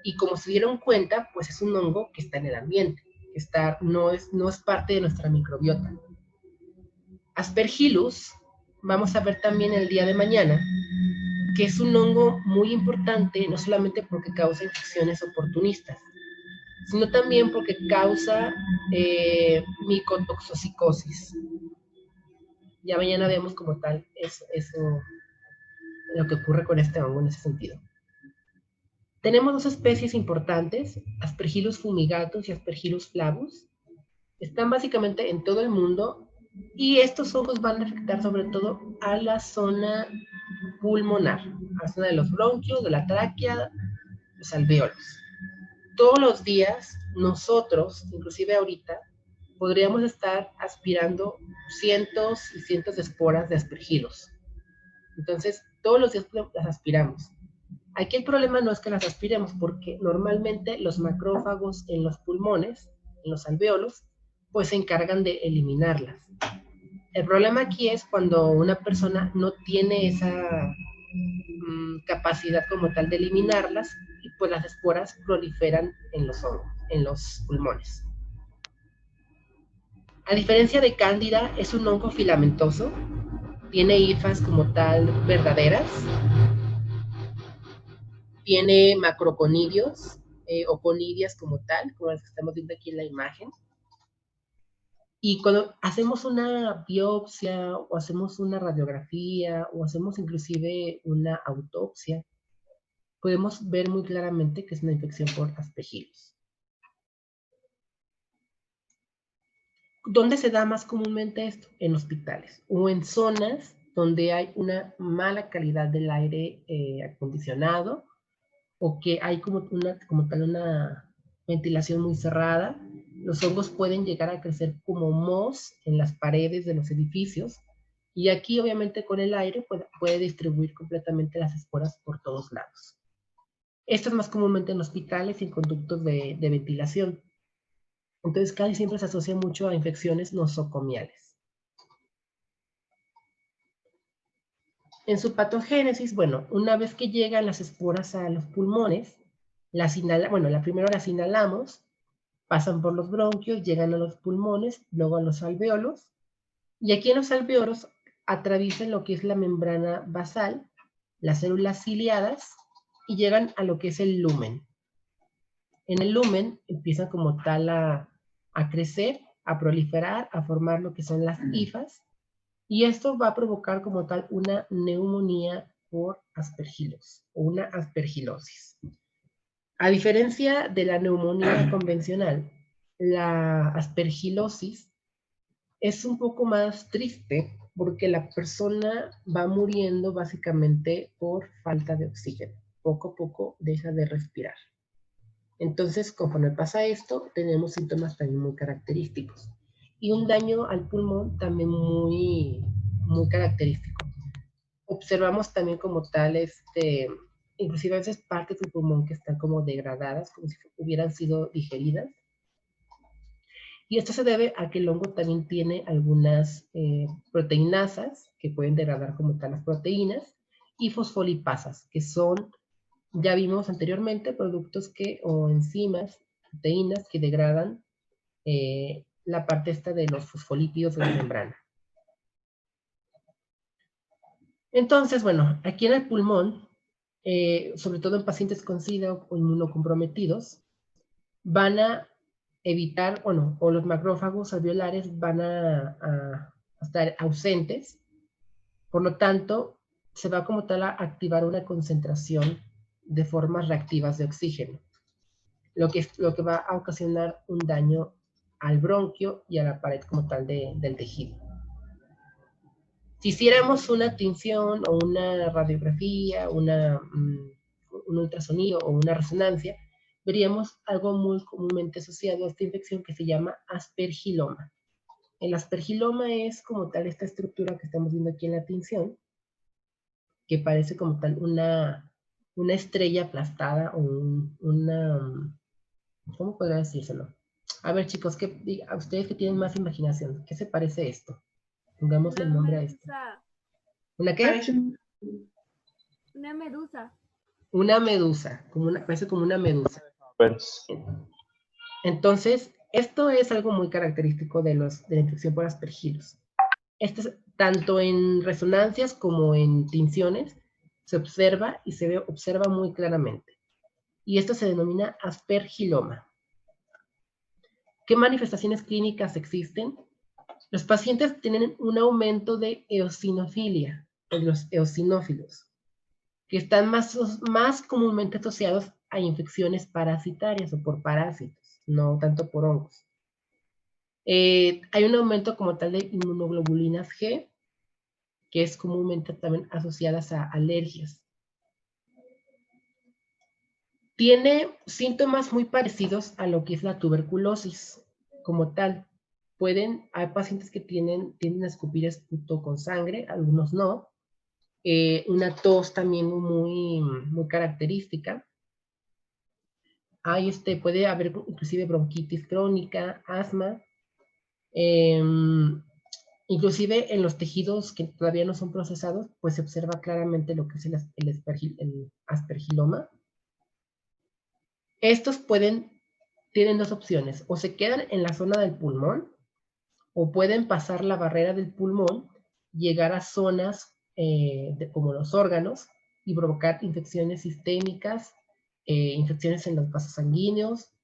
[SPEAKER 2] Y como se dieron cuenta, pues es un hongo que está en el ambiente, no es parte de nuestra microbiota. Aspergillus, vamos a ver también el día de mañana, que es un hongo muy importante, no solamente porque causa infecciones oportunistas, sino también porque causa micotoxosicosis. Ya mañana vemos como tal eso, lo que ocurre con este hongo en ese sentido. Tenemos dos especies importantes, Aspergillus fumigatus y Aspergillus flavus. Están básicamente en todo el mundo y estos hongos van a afectar sobre todo a la zona pulmonar, a la zona de los bronquios, de la tráquea, los alvéolos. Todos los días nosotros, inclusive ahorita, podríamos estar aspirando cientos y cientos de esporas de Aspergillus. Entonces, todos los días las aspiramos. Aquí el problema no es que las aspiremos, porque normalmente los macrófagos en los pulmones, en los alvéolos, pues se encargan de eliminarlas. El problema aquí es cuando una persona no tiene esa capacidad como tal de eliminarlas y pues las esporas proliferan en los pulmones. A diferencia de Cándida, es un hongo filamentoso, tiene hifas como tal verdaderas, tiene macroconidios o conidias como tal, como las que estamos viendo aquí en la imagen. Y cuando hacemos una biopsia o hacemos una radiografía o hacemos inclusive una autopsia, podemos ver muy claramente que es una infección por Aspergillus. ¿Dónde se da más comúnmente esto? En hospitales o en zonas donde hay una mala calidad del aire acondicionado o que hay como tal una ventilación muy cerrada. Los hongos pueden llegar a crecer como mohos en las paredes de los edificios y aquí obviamente con el aire puede distribuir completamente las esporas por todos lados. Esto es más comúnmente en hospitales y en conductos de ventilación. Entonces casi siempre se asocia mucho a infecciones nosocomiales. En su patogénesis, bueno, una vez que llegan las esporas a los pulmones, primero las inhalamos, pasan por los bronquios, llegan a los pulmones, luego a los alvéolos, y aquí en los alvéolos atraviesan lo que es la membrana basal, las células ciliadas, y llegan a lo que es el lumen. En el lumen empiezan como tal a crecer, a proliferar, a formar lo que son las hifas, y esto va a provocar como tal una neumonía por Aspergillus, o una aspergilosis. A diferencia de la neumonía convencional, la aspergilosis es un poco más triste porque la persona va muriendo básicamente por falta de oxígeno. Poco a poco deja de respirar. Entonces, conforme pasa esto, tenemos síntomas también muy característicos. Y un daño al pulmón también muy, muy característico. Observamos también como tal, inclusive a veces partes del pulmón que están como degradadas, como si hubieran sido digeridas. Y esto se debe a que el hongo también tiene algunas proteinasas que pueden degradar como tal las proteínas y fosfolipasas, que son, ya vimos anteriormente, productos o enzimas, proteínas que degradan la parte esta de los fosfolípidos de la membrana. Entonces, bueno, aquí en el pulmón, sobre todo en pacientes con SIDA o inmunocomprometidos, van a evitar, bueno, o los macrófagos alveolares van a estar ausentes, por lo tanto, se va como tal a activar una concentración de formas reactivas de oxígeno, lo que va a ocasionar un daño al bronquio y a la pared como tal del tejido. Si hiciéramos una tinción o una radiografía, un ultrasonido o una resonancia, veríamos algo muy comúnmente asociado a esta infección que se llama aspergiloma. El aspergiloma es como tal esta estructura que estamos viendo aquí en la tinción, que parece como tal una estrella aplastada o ¿cómo podría decírselo? A ver, chicos, a ustedes que tienen más imaginación, ¿qué se parece esto? Pongámosle el nombre a esto. ¿Una qué?
[SPEAKER 3] Una medusa.
[SPEAKER 2] Una medusa, parece como una medusa.
[SPEAKER 4] Pues,
[SPEAKER 2] Entonces, esto es algo muy característico de la infección por aspergilos. Esto es, tanto en resonancias como en tinciones, se observa y observa muy claramente. Y esto se denomina aspergiloma. ¿Qué manifestaciones clínicas existen? Los pacientes tienen un aumento de eosinofilia, de los eosinófilos, que están más comúnmente asociados a infecciones parasitarias o por parásitos, no tanto por hongos. Hay un aumento como tal de inmunoglobulinas G, que es comúnmente también asociadas a alergias. Tiene síntomas muy parecidos a lo que es la tuberculosis como tal. Hay pacientes que tienden a escupir esputo con sangre, algunos no. Una tos también muy, muy característica. Puede haber inclusive bronquitis crónica, asma. Inclusive en los tejidos que todavía no son procesados, pues se observa claramente lo que es el aspergiloma. Estos tienen dos opciones, o se quedan en la zona del pulmón, o pueden pasar la barrera del pulmón, llegar a zonas como los órganos y provocar infecciones sistémicas, infecciones en los vasos sanguíneos,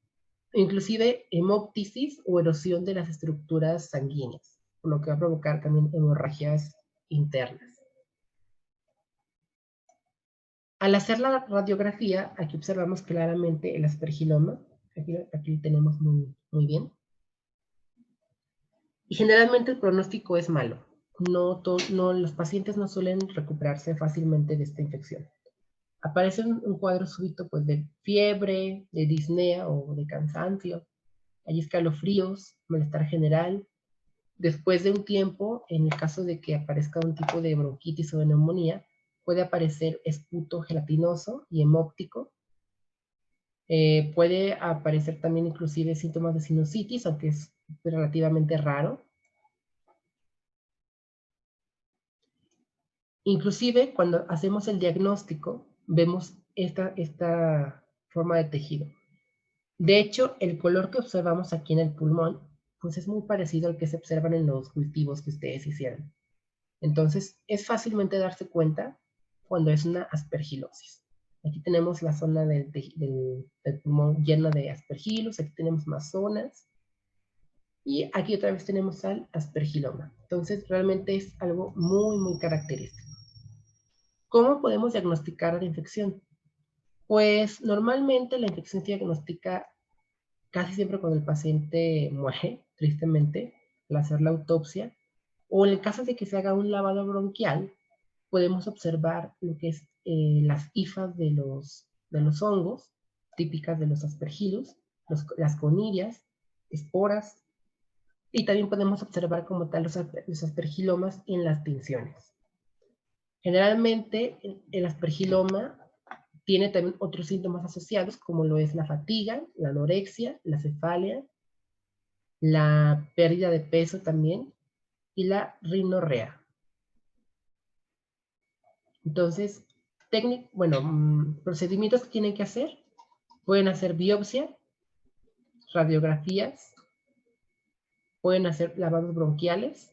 [SPEAKER 2] inclusive hemóptisis o erosión de las estructuras sanguíneas, por lo que va a provocar también hemorragias internas. Al hacer la radiografía, aquí observamos claramente el aspergiloma, aquí lo tenemos muy, muy bien. Y generalmente el pronóstico es malo. Los pacientes no suelen recuperarse fácilmente de esta infección. Aparece un cuadro súbito pues, de fiebre, de disnea o de cansancio. Hay escalofríos, malestar general. Después de un tiempo, en el caso de que aparezca un tipo de bronquitis o de neumonía, puede aparecer esputo gelatinoso y hemóptico. Puede aparecer también inclusive síntomas de sinusitis, aunque es relativamente raro. Inclusive cuando hacemos el diagnóstico, vemos esta forma de tejido. De hecho, el color que observamos aquí en el pulmón, pues es muy parecido al que se observan en los cultivos que ustedes hicieron. Entonces, es fácilmente darse cuenta cuando es una aspergilosis. Aquí tenemos la zona del pulmón llena de aspergilos, aquí tenemos más zonas. Y aquí otra vez tenemos al aspergiloma. Entonces, realmente es algo muy, muy característico. ¿Cómo podemos diagnosticar la infección? Pues normalmente la infección se diagnostica casi siempre cuando el paciente muere, tristemente, al hacer la autopsia, o en el caso de que se haga un lavado bronquial, podemos observar lo que es las hifas de los hongos, típicas de los aspergillus, las conillas, esporas, y también podemos observar como tal los aspergilomas en las tinciones. Generalmente el aspergiloma tiene también otros síntomas asociados, como lo es la fatiga, la anorexia, la cefalia, la pérdida de peso también, y la rinorrea. Entonces, procedimientos que tienen que hacer, pueden hacer biopsia, radiografías, pueden hacer lavados bronquiales,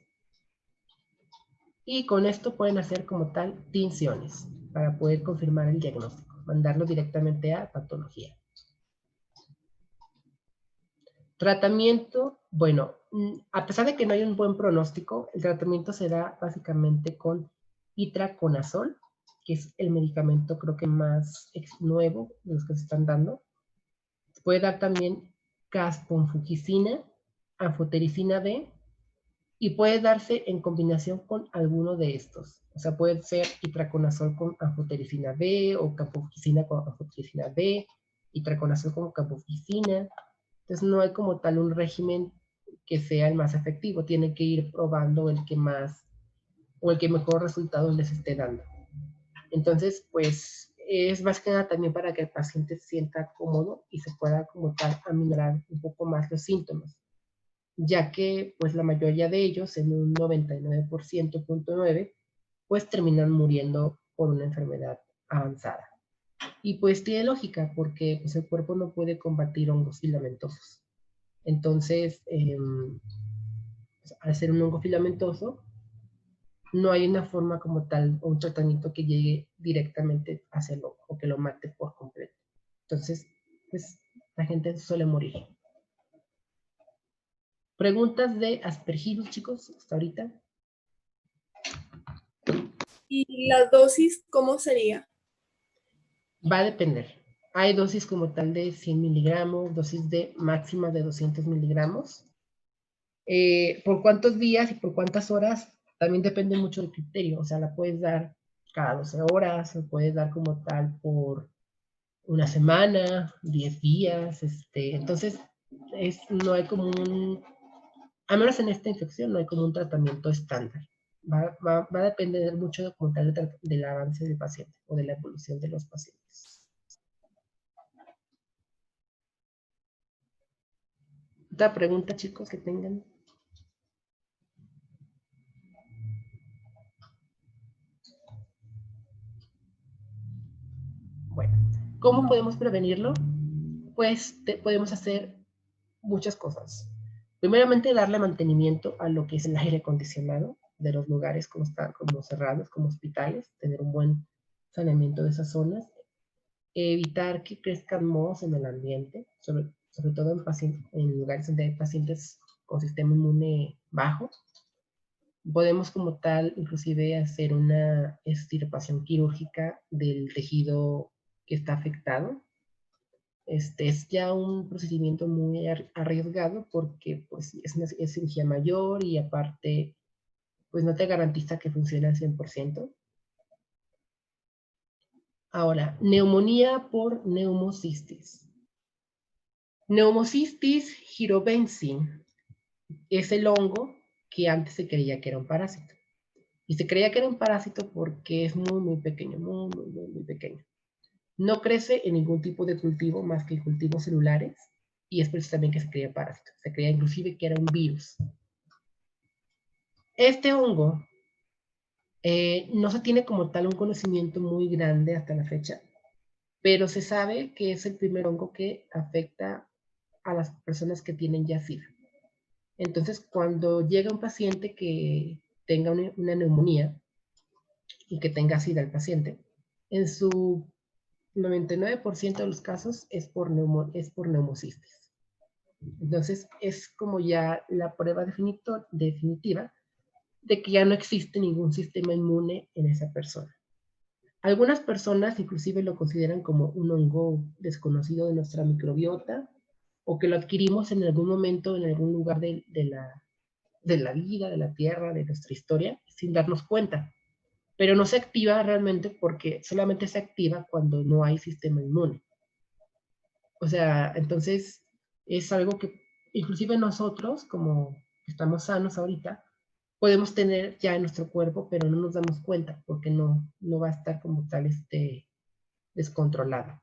[SPEAKER 2] y con esto pueden hacer como tal tinciones para poder confirmar el diagnóstico, mandarlo directamente a patología. Tratamiento, bueno, a pesar de que no hay un buen pronóstico, el tratamiento se da básicamente con itraconazol, que es el medicamento creo que más nuevo de los que se están dando. Se puede dar también casponfugicina, anfotericina B, y puede darse en combinación con alguno de estos. O sea, puede ser itraconazol con anfotericina B o campofuscina con anfotericina B, itraconazol con campofuscina. Entonces no hay como tal un régimen que sea el más efectivo. Tienen que ir probando el que más o el que mejor resultados les esté dando. Entonces, pues es más que nada también para que el paciente se sienta cómodo y se pueda como tal aminorar un poco más los síntomas, ya que pues la mayoría de ellos, en un 99.9%, pues terminan muriendo por una enfermedad avanzada. Y pues tiene lógica, porque pues, el cuerpo no puede combatir hongos filamentosos. Entonces, al ser un hongo filamentoso, no hay una forma como tal, o un tratamiento que llegue directamente hacia el hongo, o que lo mate por completo. Entonces, pues la gente suele morir. ¿Preguntas de Aspergillus, chicos, hasta ahorita?
[SPEAKER 5] ¿Y la dosis cómo sería?
[SPEAKER 2] Va a depender. Hay dosis como tal de 100 miligramos, dosis de máxima de 200 miligramos. ¿Por cuántos días y por cuántas horas? También depende mucho del criterio. O sea, la puedes dar cada 12 horas, o puedes dar como tal por una semana, 10 días. Entonces, no hay como al menos en esta infección, no hay como un tratamiento estándar. Va a depender mucho como tal del avance del paciente o de la evolución de los pacientes. ¿Otra pregunta, chicos, que tengan? Bueno, ¿cómo podemos prevenirlo? Pues podemos hacer muchas cosas. Primeramente, darle mantenimiento a lo que es el aire acondicionado de los lugares como cerrados, como hospitales, tener un buen saneamiento de esas zonas, evitar que crezcan mohos en el ambiente, sobre todo en lugares donde hay pacientes con sistema inmune bajo. Podemos como tal inclusive hacer una extirpación quirúrgica del tejido que está afectado. Es ya un procedimiento muy arriesgado porque pues, es cirugía mayor y aparte pues no te garantiza que funcione al 100%. Ahora, neumonía por neumocistis. Neumocistis girobensi es el hongo que antes se creía que era un parásito. Y se creía que era un parásito porque es muy, muy pequeño, muy pequeño. No crece en ningún tipo de cultivo más que en cultivos celulares, y es por eso también que se creía parásito. Se creía inclusive que era un virus. Este hongo no se tiene como tal un conocimiento muy grande hasta la fecha, pero se sabe que es el primer hongo que afecta a las personas que tienen ya SIDA. Entonces, cuando llega un paciente que tenga una neumonía y que tenga SIDA el paciente, en su 99% de los casos es por neumocistis. Entonces, es como ya la prueba definitiva de que ya no existe ningún sistema inmune en esa persona. Algunas personas inclusive lo consideran como un hongo desconocido de nuestra microbiota, o que lo adquirimos en algún momento, en algún lugar de la vida, de la tierra, de nuestra historia, sin darnos cuenta. Pero no se activa realmente porque solamente se activa cuando no hay sistema inmune. O sea, entonces es algo que inclusive nosotros, como estamos sanos ahorita, podemos tener ya en nuestro cuerpo, pero no nos damos cuenta porque no va a estar como tal descontrolado.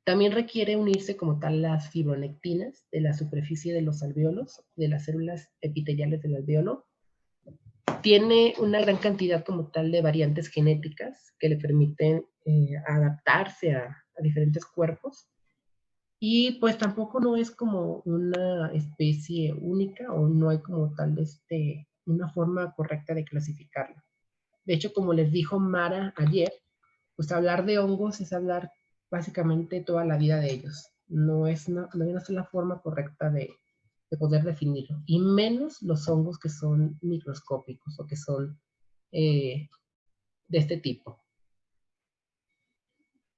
[SPEAKER 2] También requiere unirse como tal las fibronectinas de la superficie de los alvéolos, de las células epiteliales del alvéolo, tiene una gran cantidad como tal de variantes genéticas que le permiten adaptarse a diferentes cuerpos. Y pues tampoco no es como una especie única o no hay como tal una forma correcta de clasificarla. De hecho, como les dijo Mara ayer, pues hablar de hongos es hablar básicamente toda la vida de ellos. No hay una sola forma correcta de poder definirlo. Y menos los hongos que son microscópicos o que son de este tipo.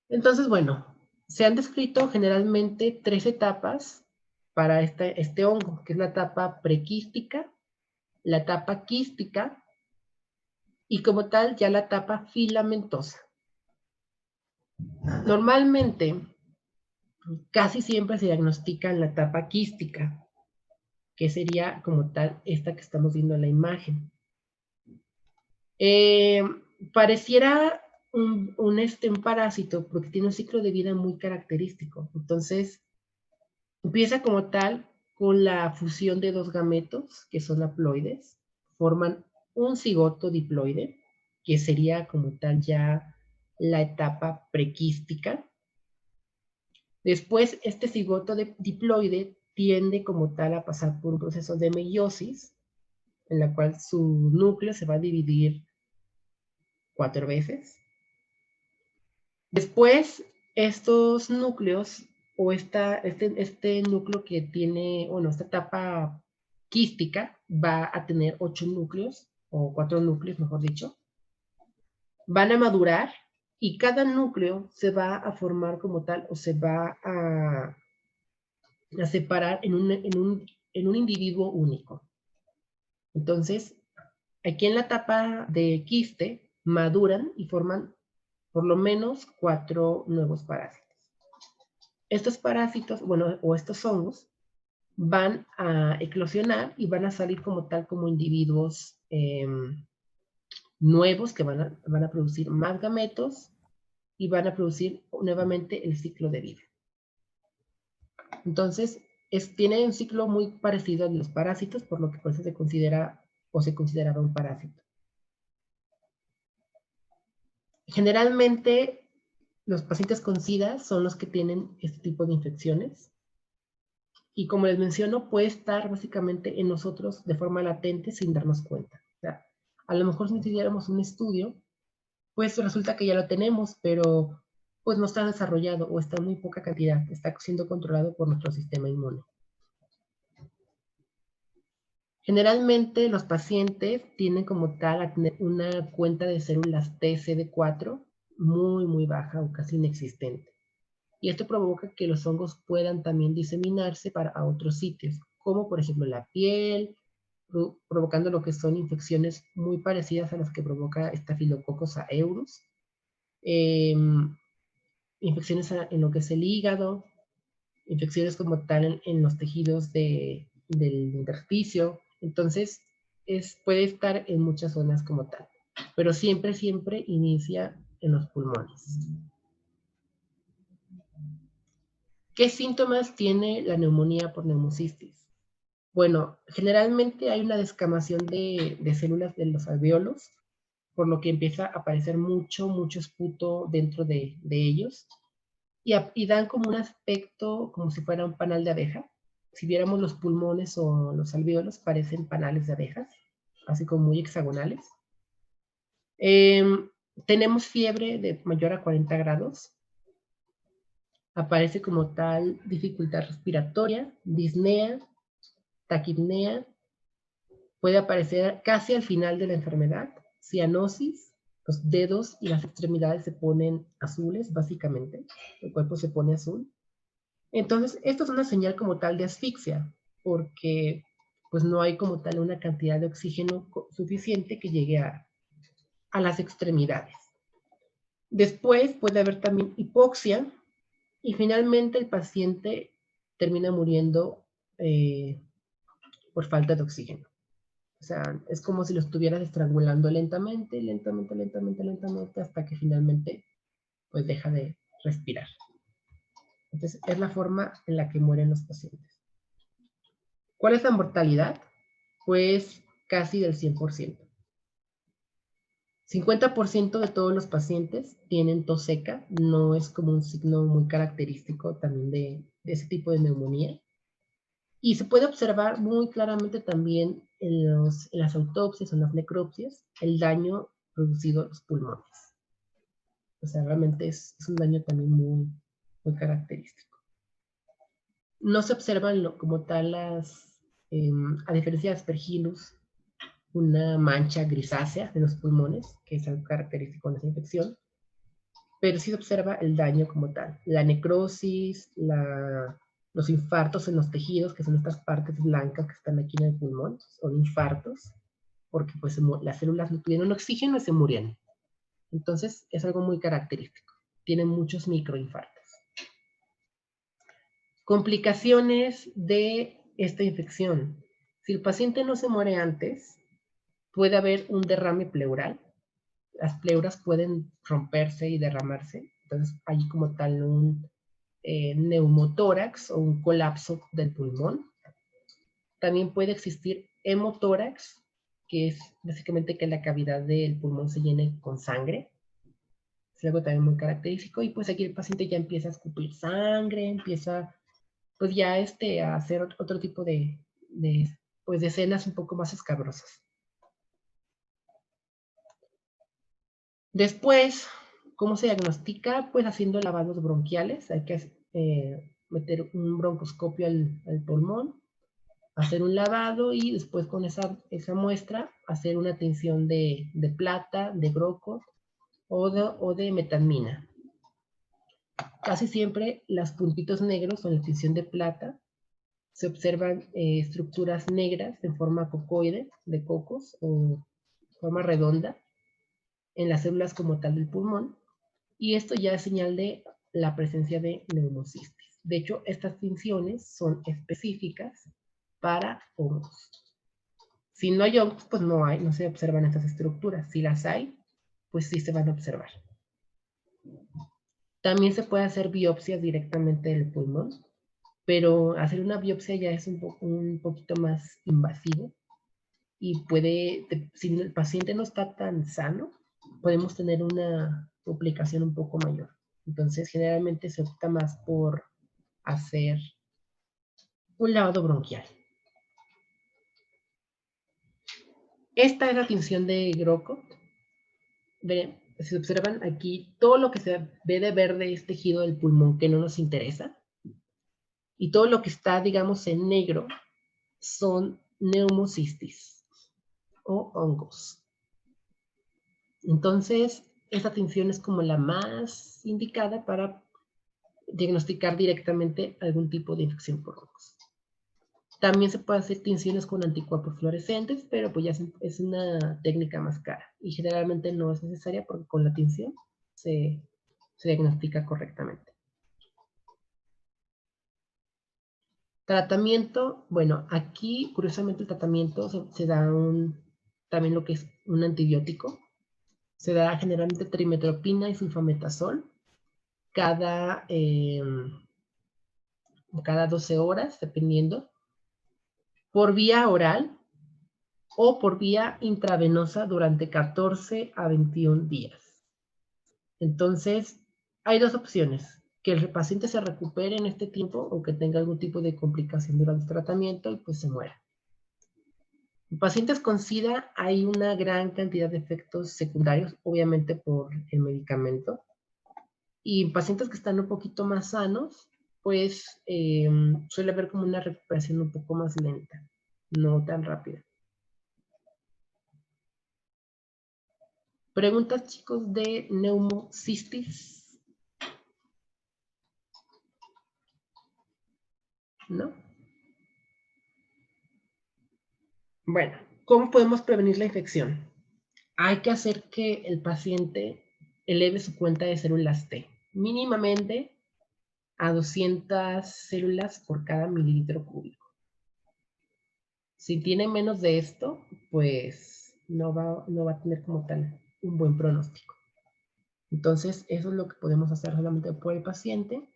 [SPEAKER 2] Entonces, bueno, se han descrito generalmente 3 etapas para este hongo, que es la etapa prequística, la etapa quística y como tal ya la etapa filamentosa. Normalmente, casi siempre se diagnostica en la etapa quística, que sería como tal esta que estamos viendo en la imagen. Pareciera un parásito porque tiene un ciclo de vida muy característico. Entonces, empieza como tal con la fusión de 2 gametos, que son haploides, forman un cigoto diploide, que sería como tal ya la etapa prequística. Después, este cigoto diploide tiende como tal a pasar por un proceso de meiosis, en la cual su núcleo se va a dividir 4 veces. Después, estos núcleos, o este núcleo que tiene, bueno, esta etapa quística, va a tener 8 núcleos, o 4 núcleos, mejor dicho. Van a madurar, y cada núcleo se va a formar como tal, o se va a separar en un individuo único. Entonces, aquí en la etapa de quiste, maduran y forman por lo menos 4 nuevos parásitos. Estos parásitos, bueno, o estos hongos, van a eclosionar y van a salir como tal como individuos nuevos que van a producir más gametos y van a producir nuevamente el ciclo de vida. Entonces, tiene un ciclo muy parecido a los parásitos, por lo que por eso se considera o se consideraba un parásito. Generalmente, los pacientes con SIDA son los que tienen este tipo de infecciones. Y como les menciono, puede estar básicamente en nosotros de forma latente sin darnos cuenta. O sea, a lo mejor si necesitáramos un estudio, pues resulta que ya lo tenemos, pero pues no está desarrollado o está en muy poca cantidad, está siendo controlado por nuestro sistema inmune. Generalmente los pacientes tienen como tal a tener una cuenta de células TCD4 muy, muy baja o casi inexistente. Y esto provoca que los hongos puedan también diseminarse a otros sitios, como por ejemplo la piel, provocando lo que son infecciones muy parecidas a las que provoca Staphylococcus aureus, infecciones en lo que es el hígado, infecciones como tal en los tejidos del intersticio. Entonces, puede estar en muchas zonas como tal, pero siempre inicia en los pulmones. ¿Qué síntomas tiene la neumonía por neumocistis? Bueno, generalmente hay una descamación de células de los alvéolos, por lo que empieza a aparecer mucho esputo dentro de ellos, y dan como un aspecto como si fuera un panal de abeja. Si viéramos los pulmones o los alvéolos, parecen panales de abejas, así como muy hexagonales. Tenemos fiebre de mayor a 40 grados. Aparece como tal dificultad respiratoria, disnea, taquipnea. Puede aparecer casi al final de la enfermedad, cianosis, los dedos y las extremidades se ponen azules, básicamente. El cuerpo se pone azul. Entonces, esto es una señal como tal de asfixia, porque pues no hay como tal una cantidad de oxígeno suficiente que llegue a las extremidades. Después puede haber también hipoxia, y finalmente el paciente termina muriendo por falta de oxígeno. O sea, es como si lo estuvieras estrangulando lentamente, hasta que finalmente pues deja de respirar. Entonces, es la forma en la que mueren los pacientes. ¿Cuál es la mortalidad? Pues casi del 100%. 50% de todos los pacientes tienen tos seca, no es como un signo muy característico también de ese tipo de neumonía. Y se puede observar muy claramente también en las autopsias o en las necropsias el daño producido a los pulmones. O sea, realmente es un daño también muy, muy característico. No se observan como tal a diferencia de Aspergillus, una mancha grisácea en los pulmones, que es algo característico de esa infección, pero sí se observa el daño como tal. La necrosis, los infartos en los tejidos, que son estas partes blancas que están aquí en el pulmón, son infartos, porque pues las células no tuvieron oxígeno y se murieron. Entonces es algo muy característico. Tienen muchos microinfartos. Complicaciones de esta infección. Si el paciente no se muere antes, puede haber un derrame pleural. Las pleuras pueden romperse y derramarse. Entonces hay como tal un neumotórax o un colapso del pulmón. También puede existir hemotórax, que es básicamente que la cavidad del pulmón se llene con sangre. Es algo también muy característico. Y pues aquí el paciente ya empieza a escupir sangre, empieza pues ya a hacer otro tipo de escenas un poco más escabrosas. Después, ¿cómo se diagnostica? Pues haciendo lavados bronquiales. Hay que meter un broncoscopio al pulmón, hacer un lavado y después con esa muestra hacer una tinción de plata, de broco o de metamina. Casi siempre los puntitos negros en la tinción de plata se observan estructuras negras en forma cocoide, de cocos o forma redonda en las células como tal del pulmón, y esto ya es señal de la presencia de neumocistis. De hecho, estas tinciones son específicas para hongos. Si no hay hongos, pues no se observan estas estructuras. Si las hay, pues sí se van a observar. También se puede hacer biopsias directamente del pulmón, pero hacer una biopsia ya es un poquito más invasivo y si el paciente no está tan sano, podemos tener una complicación un poco mayor. Entonces, generalmente se opta más por hacer un lavado bronquial. Esta es la tinción de Grocott. Si observan aquí, todo lo que se ve de verde es tejido del pulmón que no nos interesa. Y todo lo que está, digamos, en negro son neumocistis o hongos. Entonces, esta tinción es como la más indicada para diagnosticar directamente algún tipo de infección por hongos. También se puede hacer tinciones con anticuerpos fluorescentes, pero pues ya es una técnica más cara y generalmente no es necesaria porque con la tinción se diagnostica correctamente. Tratamiento, bueno, aquí curiosamente el tratamiento se da también lo que es un antibiótico. Se da generalmente trimetopina y sulfametazol cada 12 horas, dependiendo, por vía oral o por vía intravenosa durante 14 a 21 días. Entonces, hay dos opciones: que el paciente se recupere en este tiempo o que tenga algún tipo de complicación durante el tratamiento y pues se muera. En pacientes con SIDA hay una gran cantidad de efectos secundarios, obviamente por el medicamento. Y en pacientes que están un poquito más sanos, pues suele haber como una recuperación un poco más lenta, no tan rápida. Preguntas, chicos, de neumocistis. ¿No? Bueno, ¿cómo podemos prevenir la infección? Hay que hacer que el paciente eleve su cuenta de células T, mínimamente a 200 células por cada mililitro cúbico. Si tiene menos de esto, pues no va a tener como tal un buen pronóstico. Entonces, eso es lo que podemos hacer solamente por el paciente,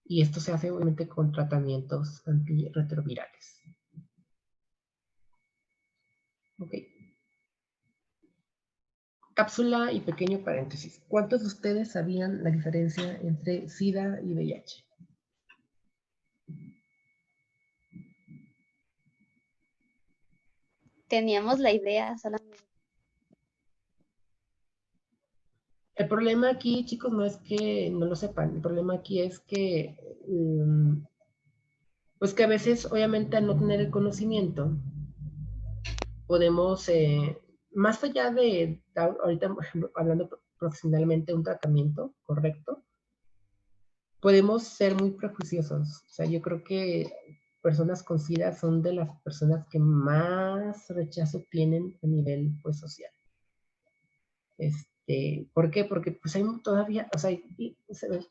[SPEAKER 2] y esto se hace obviamente con tratamientos antirretrovirales. Ok. Cápsula y pequeño paréntesis. ¿Cuántos de ustedes sabían la diferencia entre SIDA y VIH?
[SPEAKER 8] Teníamos la idea solamente.
[SPEAKER 2] El problema aquí, chicos, no es que no lo sepan. El problema aquí es que, pues que a veces, obviamente, al no tener el conocimiento, podemos, más allá de, ahorita, por ejemplo, hablando profesionalmente de un tratamiento correcto, podemos ser muy prejuiciosos. O sea, yo creo que personas con SIDA son de las personas que más rechazo tienen a nivel, pues, social. ¿Por qué? Porque pues hay todavía, o sea,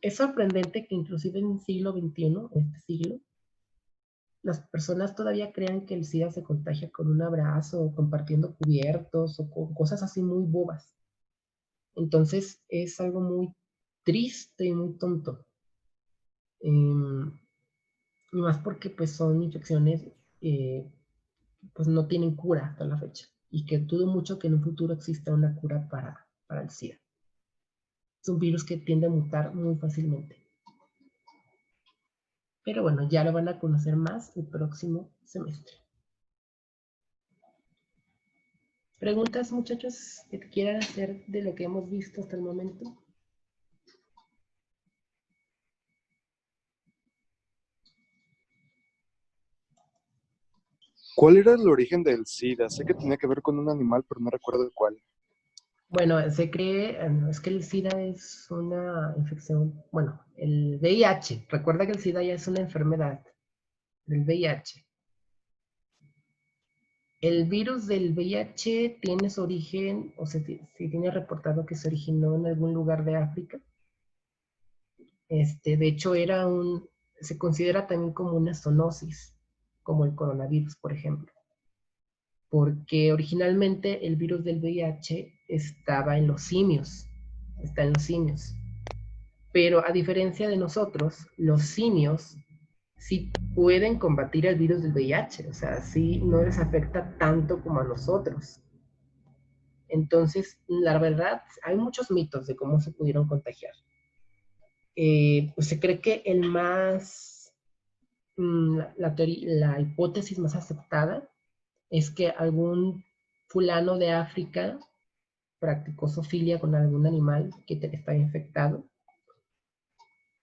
[SPEAKER 2] es sorprendente que inclusive en el siglo XXI, en este siglo, las personas todavía crean que el SIDA se contagia con un abrazo, o compartiendo cubiertos, o con cosas así muy bobas. Entonces es algo muy triste y muy tonto. Y más porque pues son infecciones pues no tienen cura hasta la fecha. Y que dudo mucho que en un futuro exista una cura para el SIDA. Es un virus que tiende a mutar muy fácilmente. Pero bueno, ya lo van a conocer más el próximo semestre. ¿Preguntas, muchachos, que quieran hacer de lo que hemos visto hasta el momento?
[SPEAKER 7] ¿Cuál era el origen del SIDA? Sé que tenía que ver con un animal, pero no recuerdo cuál.
[SPEAKER 2] Bueno, se cree, es que el SIDA es una infección, bueno, el VIH, recuerda que el SIDA ya es una enfermedad del VIH. El virus del VIH tiene su origen, o sea, se tiene reportado que se originó en algún lugar de África. De hecho, se considera también como una zoonosis, como el coronavirus, por ejemplo. Porque originalmente el virus del VIH estaba en los simios, está en los simios. Pero a diferencia de nosotros, los simios sí pueden combatir el virus del VIH, o sea, sí no les afecta tanto como a nosotros. Entonces, la verdad, hay muchos mitos de cómo se pudieron contagiar. Pues se cree que el más, la hipótesis más aceptada es que algún fulano de África practicó zoofilia con algún animal que está infectado,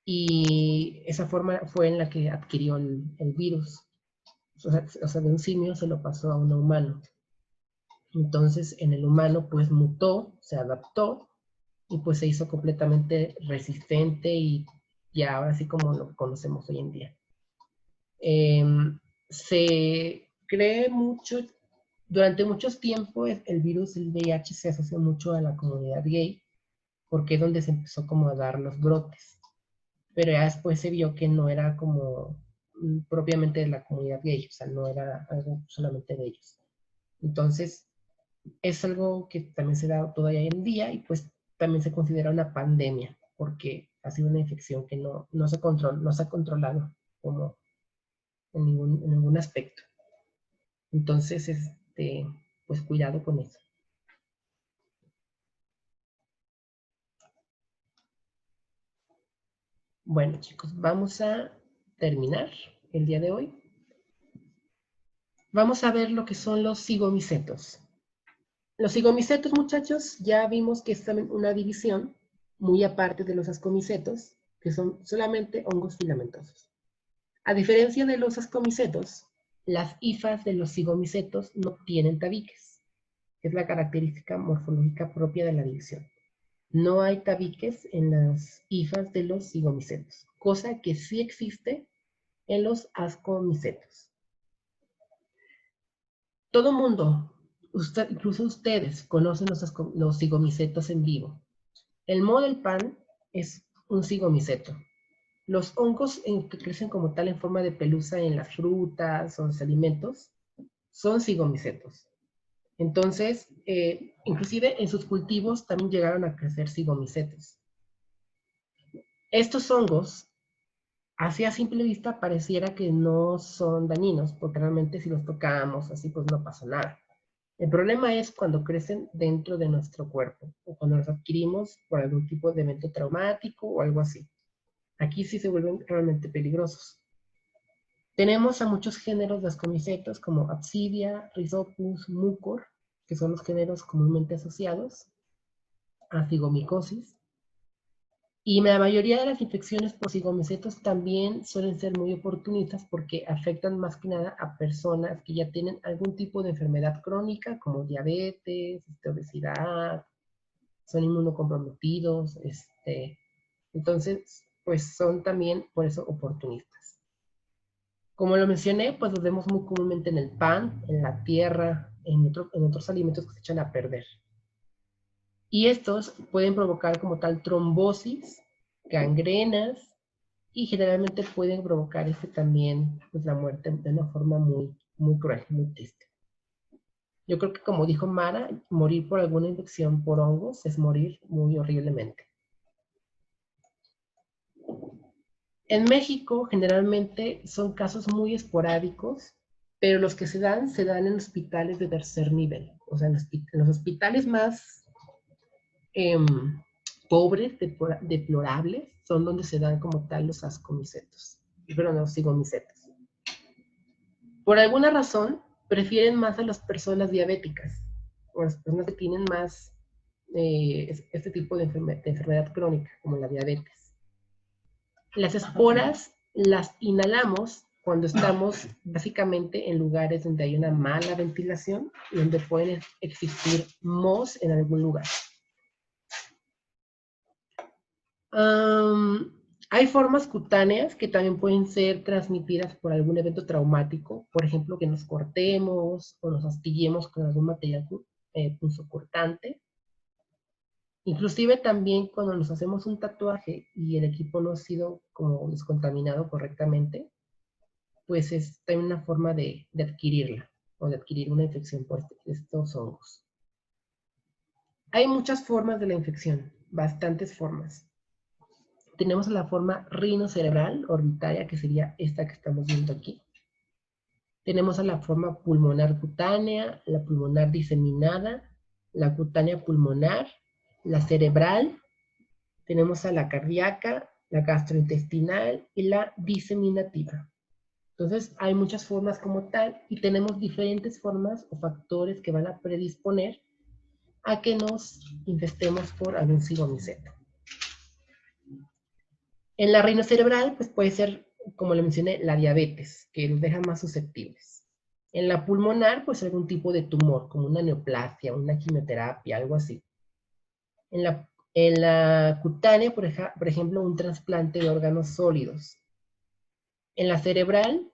[SPEAKER 2] y esa forma fue en la que adquirió el virus. O sea, de un simio se lo pasó a un humano. Entonces, en el humano, pues mutó, se adaptó, y pues se hizo completamente resistente y ya ahora sí como lo conocemos hoy en día. Se cree mucho, durante muchos tiempos el virus del VIH se asoció mucho a la comunidad gay, porque es donde se empezó como a dar los brotes. Pero ya después se vio que no era como propiamente de la comunidad gay, o sea, no era algo solamente de ellos. Entonces, es algo que también se da todavía hoy en día, y pues también se considera una pandemia, porque ha sido una infección que no se ha controlado como en ningún aspecto. Entonces, pues cuidado con eso. Bueno, chicos, vamos a terminar el día de hoy. Vamos a ver lo que son los zigomicetos. Los zigomicetos, muchachos, ya vimos que es también una división muy aparte de los ascomicetos, que son solamente hongos filamentosos. A diferencia de los ascomicetos, las hifas de los zigomicetos no tienen tabiques, que es la característica morfológica propia de la división. No hay tabiques en las hifas de los zigomicetos, cosa que sí existe en los ascomicetos. Todo mundo, incluso ustedes, conocen los zigomicetos en vivo. El Model Pan es un zigomiceto. Los hongos que crecen como tal en forma de pelusa en las frutas o los alimentos son zigomicetos. Entonces, inclusive en sus cultivos también llegaron a crecer zigomicetos. Estos hongos, así a simple vista, pareciera que no son dañinos, porque realmente si los tocamos así, pues no pasa nada. El problema es cuando crecen dentro de nuestro cuerpo o cuando los adquirimos por algún tipo de evento traumático o algo así. Aquí sí se vuelven realmente peligrosos. Tenemos a muchos géneros de ascomicetos como Absidia, Rhizopus, Mucor, que son los géneros comúnmente asociados a cigomicosis. Y la mayoría de las infecciones por cigomicetos también suelen ser muy oportunistas porque afectan más que nada a personas que ya tienen algún tipo de enfermedad crónica como diabetes, obesidad, son inmunocomprometidos, entonces pues son también por eso oportunistas. Como lo mencioné, pues los vemos muy comúnmente en el pan, en la tierra, en otros alimentos que se echan a perder. Y estos pueden provocar como tal trombosis, gangrenas, y generalmente pueden provocar también pues, la muerte de una forma muy, muy cruel, muy triste. Yo creo que como dijo Mara, morir por alguna infección por hongos es morir muy horriblemente. En México generalmente son casos muy esporádicos, pero los que se dan en hospitales de tercer nivel. O sea, en los hospitales más pobres, deplorables, son donde se dan como tal los ascomicetos. Pero no, cigomicetos. Por alguna razón, prefieren más a las personas diabéticas, o a las personas que tienen más este tipo de enfermedad crónica, como la diabetes. Las esporas las inhalamos cuando estamos básicamente en lugares donde hay una mala ventilación y donde pueden existir mohos en algún lugar. Hay formas cutáneas que también pueden ser transmitidas por algún evento traumático, por ejemplo, que nos cortemos o nos astillemos con algún material punzocortante. Inclusive también cuando nos hacemos un tatuaje y el equipo no ha sido como descontaminado correctamente, pues es también una forma de adquirirla o de adquirir una infección por estos hongos. Hay muchas formas de la infección, bastantes formas. Tenemos la forma rinocerebral orbitaria, que sería esta que estamos viendo aquí. Tenemos a la forma pulmonar cutánea, la pulmonar diseminada, la cutánea pulmonar, la cerebral, tenemos a la cardíaca, la gastrointestinal y la diseminativa. Entonces hay muchas formas como tal y tenemos diferentes formas o factores que van a predisponer a que nos infestemos por algún cigomiceto. En la rinocerebral, pues puede ser, como le mencioné, la diabetes, que nos deja más susceptibles. En la pulmonar, pues algún tipo de tumor, como una neoplasia, una quimioterapia, algo así. En la cutánea, por ejemplo, un trasplante de órganos sólidos. En la cerebral,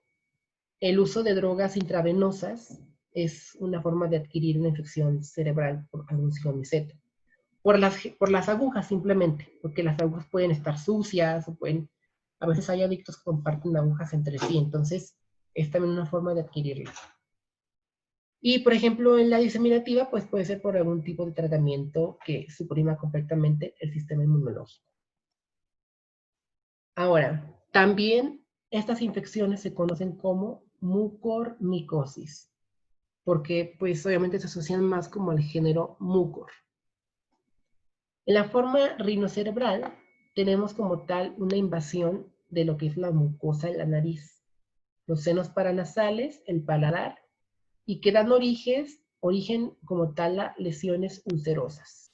[SPEAKER 2] el uso de drogas intravenosas es una forma de adquirir una infección cerebral por algún cigomiceto. Por las agujas simplemente, porque las agujas pueden estar sucias, o a veces hay adictos que comparten agujas entre sí, entonces es también una forma de adquirirla. Y por ejemplo en la diseminativa, pues puede ser por algún tipo de tratamiento que suprima completamente el sistema inmunológico. Ahora, también estas infecciones se conocen como mucormicosis, porque pues obviamente se asocian más como al género mucor. En la forma rinocerebral tenemos como tal una invasión de lo que es la mucosa de la nariz, los senos paranasales, el paladar, y que dan origen como tal a lesiones ulcerosas.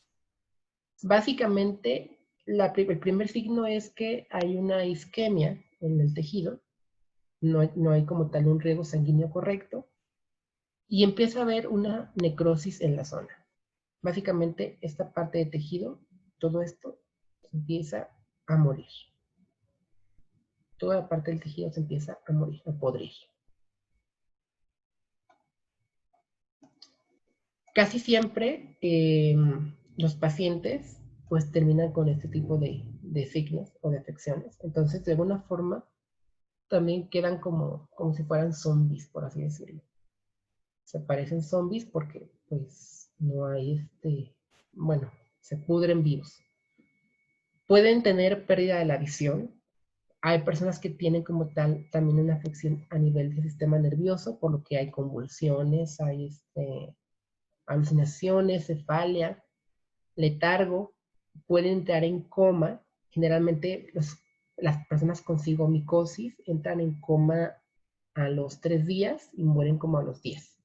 [SPEAKER 2] Básicamente, el primer signo es que hay una isquemia en el tejido, no hay como tal un riego sanguíneo correcto, y empieza a haber una necrosis en la zona. Básicamente, esta parte de tejido, todo esto se empieza a morir. Toda la parte del tejido se empieza a morir, a podrir. Casi siempre los pacientes pues terminan con este tipo de signos o de afecciones. Entonces, de alguna forma, también quedan como si fueran zombies, por así decirlo. Se parecen zombies porque pues no hay bueno, se pudren vivos. Pueden tener pérdida de la visión. Hay personas que tienen como tal también una afección a nivel del sistema nervioso, por lo que hay convulsiones, hay alucinaciones, cefalia, letargo, puede entrar en coma. Generalmente las personas con cigomicosis entran en coma a los 3 días y mueren como a los 10.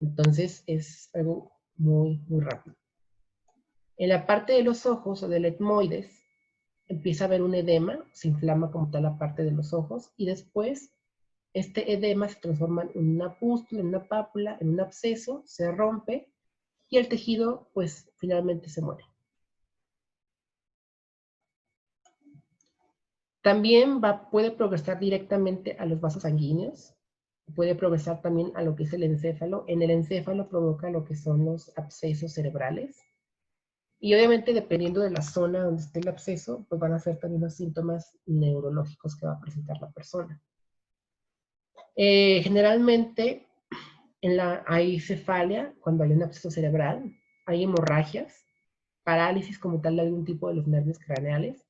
[SPEAKER 2] Entonces es algo muy, muy rápido. En la parte de los ojos o del etmoides empieza a haber un edema, se inflama como tal la parte de los ojos y después este edema se transforma en una pústula, en una pápula, en un absceso, se rompe y el tejido pues finalmente se muere. También puede progresar directamente a los vasos sanguíneos, puede progresar también a lo que es el encéfalo. En el encéfalo provoca lo que son los abscesos cerebrales. Y obviamente dependiendo de la zona donde esté el absceso, pues van a ser también los síntomas neurológicos que va a presentar la persona. Generalmente hay cefalia cuando hay un absceso cerebral, hay hemorragias, parálisis como tal de algún tipo de los nervios craneales,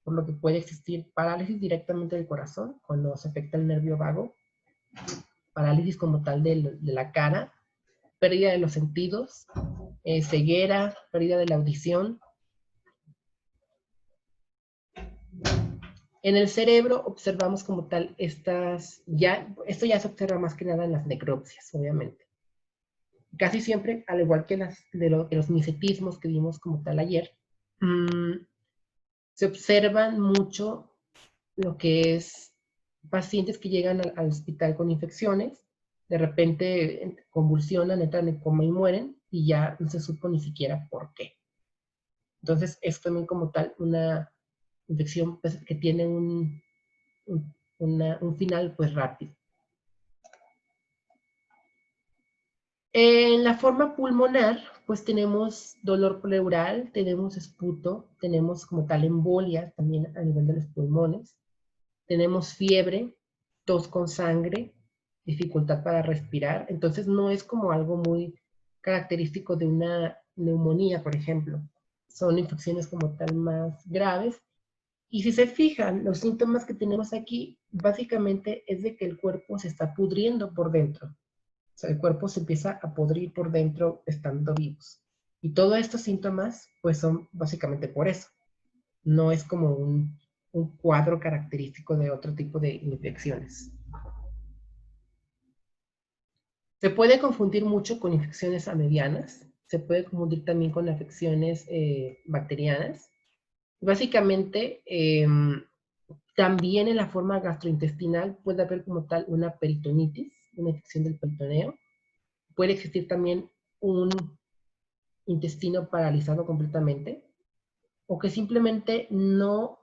[SPEAKER 2] por lo que puede existir parálisis directamente del corazón cuando se afecta el nervio vago, parálisis como tal de la cara, pérdida de los sentidos, ceguera, pérdida de la audición. En el cerebro observamos como tal esto ya se observa más que nada en las necropsias, obviamente. Casi siempre, al igual que los misetismos que vimos como tal ayer, se observan mucho lo que es pacientes que llegan al hospital con infecciones, de repente convulsionan, entran en coma y mueren, y ya no se supo ni siquiera por qué. Entonces, es también como tal una infección pues, que tiene un final pues rápido. En la forma pulmonar, pues tenemos dolor pleural, tenemos esputo, tenemos como tal embolia también a nivel de los pulmones, tenemos fiebre, tos con sangre, dificultad para respirar. Entonces no es como algo muy característico de una neumonía, por ejemplo. Son infecciones como tal más graves. Y si se fijan, los síntomas que tenemos aquí, básicamente es de que el cuerpo se está pudriendo por dentro. O sea, el cuerpo se empieza a podrir por dentro estando vivos. Y todos estos síntomas, pues son básicamente por eso. No es como un cuadro característico de otro tipo de infecciones. Se puede confundir mucho con infecciones amedianas. Se puede confundir también con afecciones bacterianas. Básicamente, también en la forma gastrointestinal puede haber como tal una peritonitis, una infección del peritoneo. Puede existir también un intestino paralizado completamente, o que simplemente no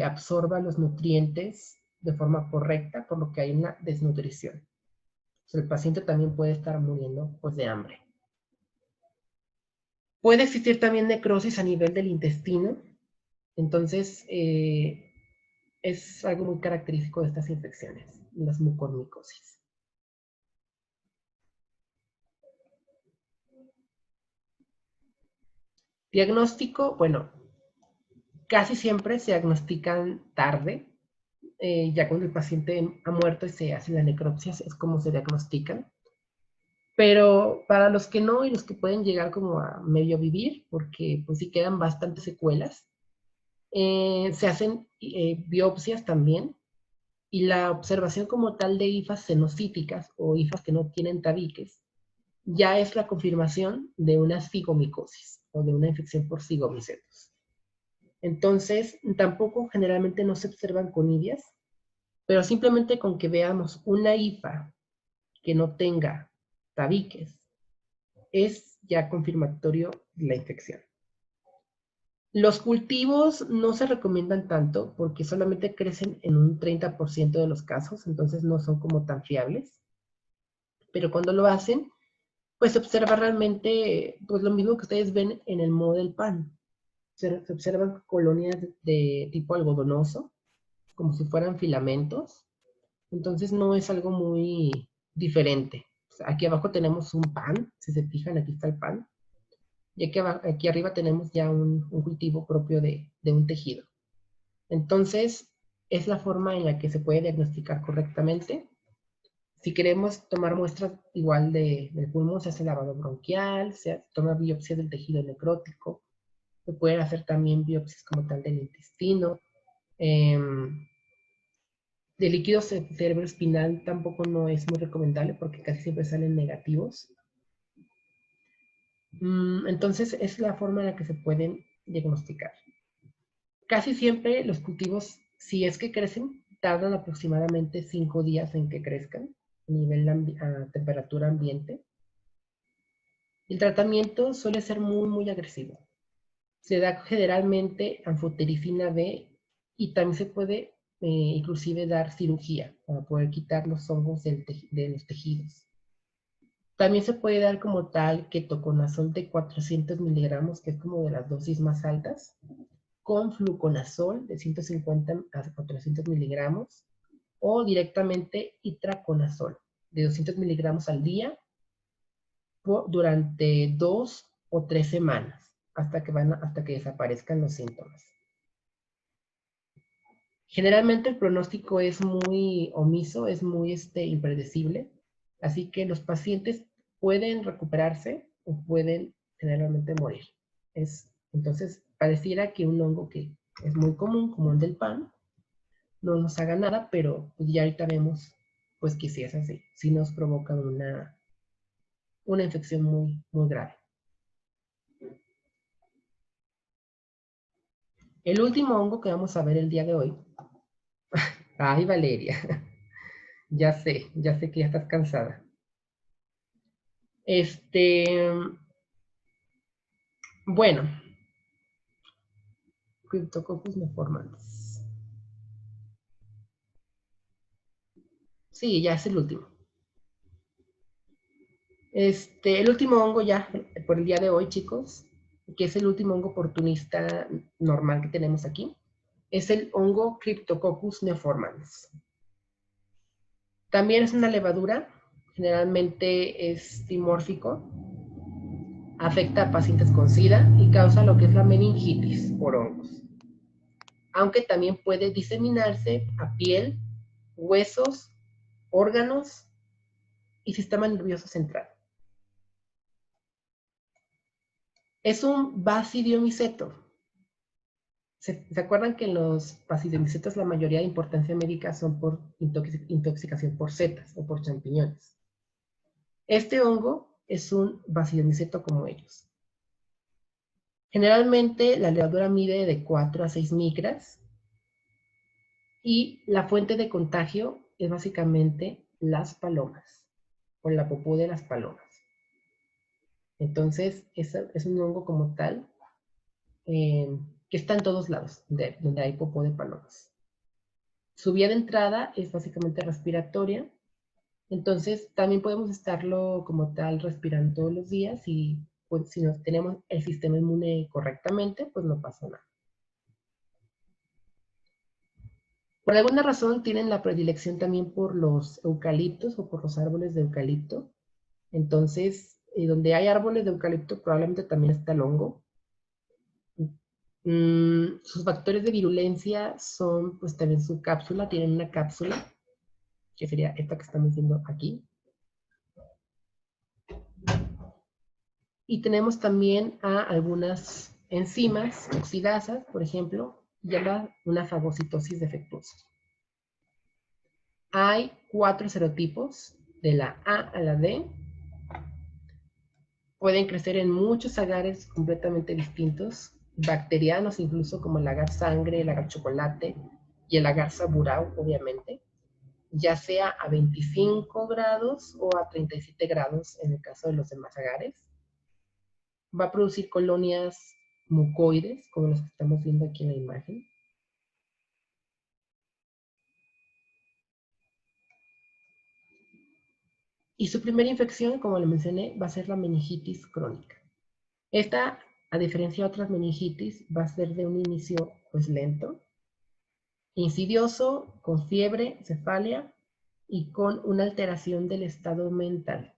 [SPEAKER 2] absorba los nutrientes de forma correcta, por lo que hay una desnutrición. O sea, el paciente también puede estar muriendo pues, de hambre. Puede existir también necrosis a nivel del intestino. Entonces, es algo muy característico de estas infecciones, las mucormicosis. Diagnóstico, bueno, casi siempre se diagnostican tarde, ya cuando el paciente ha muerto y se hace la necropsia, es como se diagnostican. Pero para los que no y los que pueden llegar como a medio vivir, porque pues sí quedan bastantes secuelas, se hacen biopsias también, y la observación como tal de hifas senocíticas o hifas que no tienen tabiques, ya es la confirmación de una cigomicosis o de una infección por cigomicetos. Entonces, tampoco generalmente no se observan conidias, pero simplemente con que veamos una hifa que no tenga tabiques, es ya confirmatorio de la infección. Los cultivos no se recomiendan tanto porque solamente crecen en un 30% de los casos, entonces no son como tan fiables. Pero cuando lo hacen, pues se observa realmente pues lo mismo que ustedes ven en el modo del pan. Se observan colonias de tipo algodonoso, como si fueran filamentos. Entonces no es algo muy diferente. O sea, aquí abajo tenemos un pan, si se fijan, aquí está el pan. Y aquí arriba tenemos ya un cultivo propio de un tejido. Entonces, es la forma en la que se puede diagnosticar correctamente. Si queremos tomar muestras igual del pulmón, se hace lavado bronquial, se toma biopsia del tejido necrótico, se pueden hacer también biopsias como tal del intestino. De líquido cerebroespinal tampoco no es muy recomendable porque casi siempre salen negativos. Entonces es la forma en la que se pueden diagnosticar. Casi siempre los cultivos, si es que crecen, tardan aproximadamente 5 días en que crezcan a nivel a temperatura ambiente. El tratamiento suele ser muy agresivo. Se da generalmente anfotericina B y también se puede inclusive dar cirugía para poder quitar los hongos de los tejidos. También se puede dar como tal ketoconazol de 400 miligramos, que es como de las dosis más altas, con fluconazol de 150 a 400 miligramos, o directamente itraconazol de 200 miligramos al día durante 2 o 3 semanas, hasta que desaparezcan los síntomas. Generalmente el pronóstico es muy omiso, es muy impredecible, así que los pacientes pueden recuperarse o pueden generalmente morir. Entonces, pareciera que un hongo que es muy común, como el del pan, no nos haga nada, pero pues ya ahorita vemos pues que sí es así, sí nos provoca una infección muy grave. El último hongo que vamos a ver el día de hoy. Ay, Valeria, ya sé que ya estás cansada. Bueno, Cryptococcus neformans. Sí, ya es el último. El último hongo ya por el día de hoy, chicos, que es el último hongo oportunista normal que tenemos aquí, es el hongo Cryptococcus neformans. También es una levadura, generalmente es dimórfico, afecta a pacientes con SIDA y causa lo que es la meningitis por hongos. Aunque también puede diseminarse a piel, huesos, órganos y sistema nervioso central. Es un basidiomyceto. ¿Se acuerdan que en los basidiomycetos la mayoría de importancia médica son por intoxicación por setas o por champiñones? Este hongo es un basidiomyceto como ellos. Generalmente la levadura mide de 4 a 6 micras y la fuente de contagio es básicamente las palomas o la popó de las palomas. Entonces es un hongo como tal que está en todos lados donde hay popó de palomas. Su vía de entrada es básicamente respiratoria, entonces también podemos estarlo como tal respirando todos los días y pues, si no tenemos el sistema inmune correctamente, pues no pasa nada. Por alguna razón tienen la predilección también por los eucaliptos o por los árboles de eucalipto. Entonces, donde hay árboles de eucalipto probablemente también está el hongo. Sus factores de virulencia son pues también su cápsula, tienen una cápsula, que sería esta que estamos viendo aquí. Y tenemos también a algunas enzimas oxidasas, por ejemplo, llama una fagocitosis defectuosa. Hay 4 serotipos, de la A a la D. Pueden crecer en muchos agares completamente distintos, bacterianos incluso, como el agar sangre, el agar chocolate y el agar saburao, obviamente, ya sea a 25 grados o a 37 grados en el caso de los demás agares. Va a producir colonias mucoides, como los que estamos viendo aquí en la imagen. Y su primera infección, como le mencioné, va a ser la meningitis crónica. Esta, a diferencia de otras meningitis, va a ser de un inicio pues lento, insidioso, con fiebre, cefalia y con una alteración del estado mental.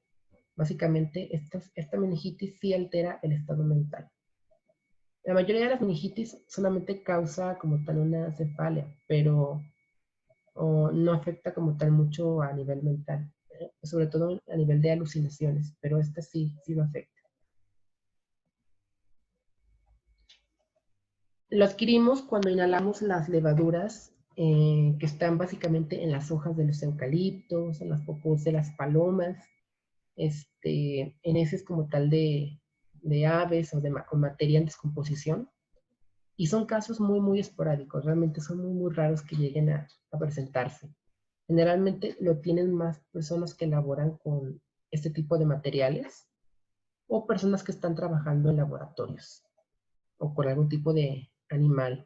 [SPEAKER 2] Básicamente, esta meningitis sí altera el estado mental. La mayoría de las meningitis solamente causa como tal una cefalia, pero no afecta como tal mucho a nivel mental. sobre todo a nivel de alucinaciones, pero esta sí lo afecta. Lo adquirimos cuando inhalamos las levaduras que están básicamente en las hojas de los eucaliptos, en las popós de las palomas, en heces como tal de aves o con materia en descomposición. Y son casos muy, muy esporádicos. Realmente son muy, muy raros que lleguen a presentarse. Generalmente lo tienen más personas que elaboran con este tipo de materiales o personas que están trabajando en laboratorios o con algún tipo de animal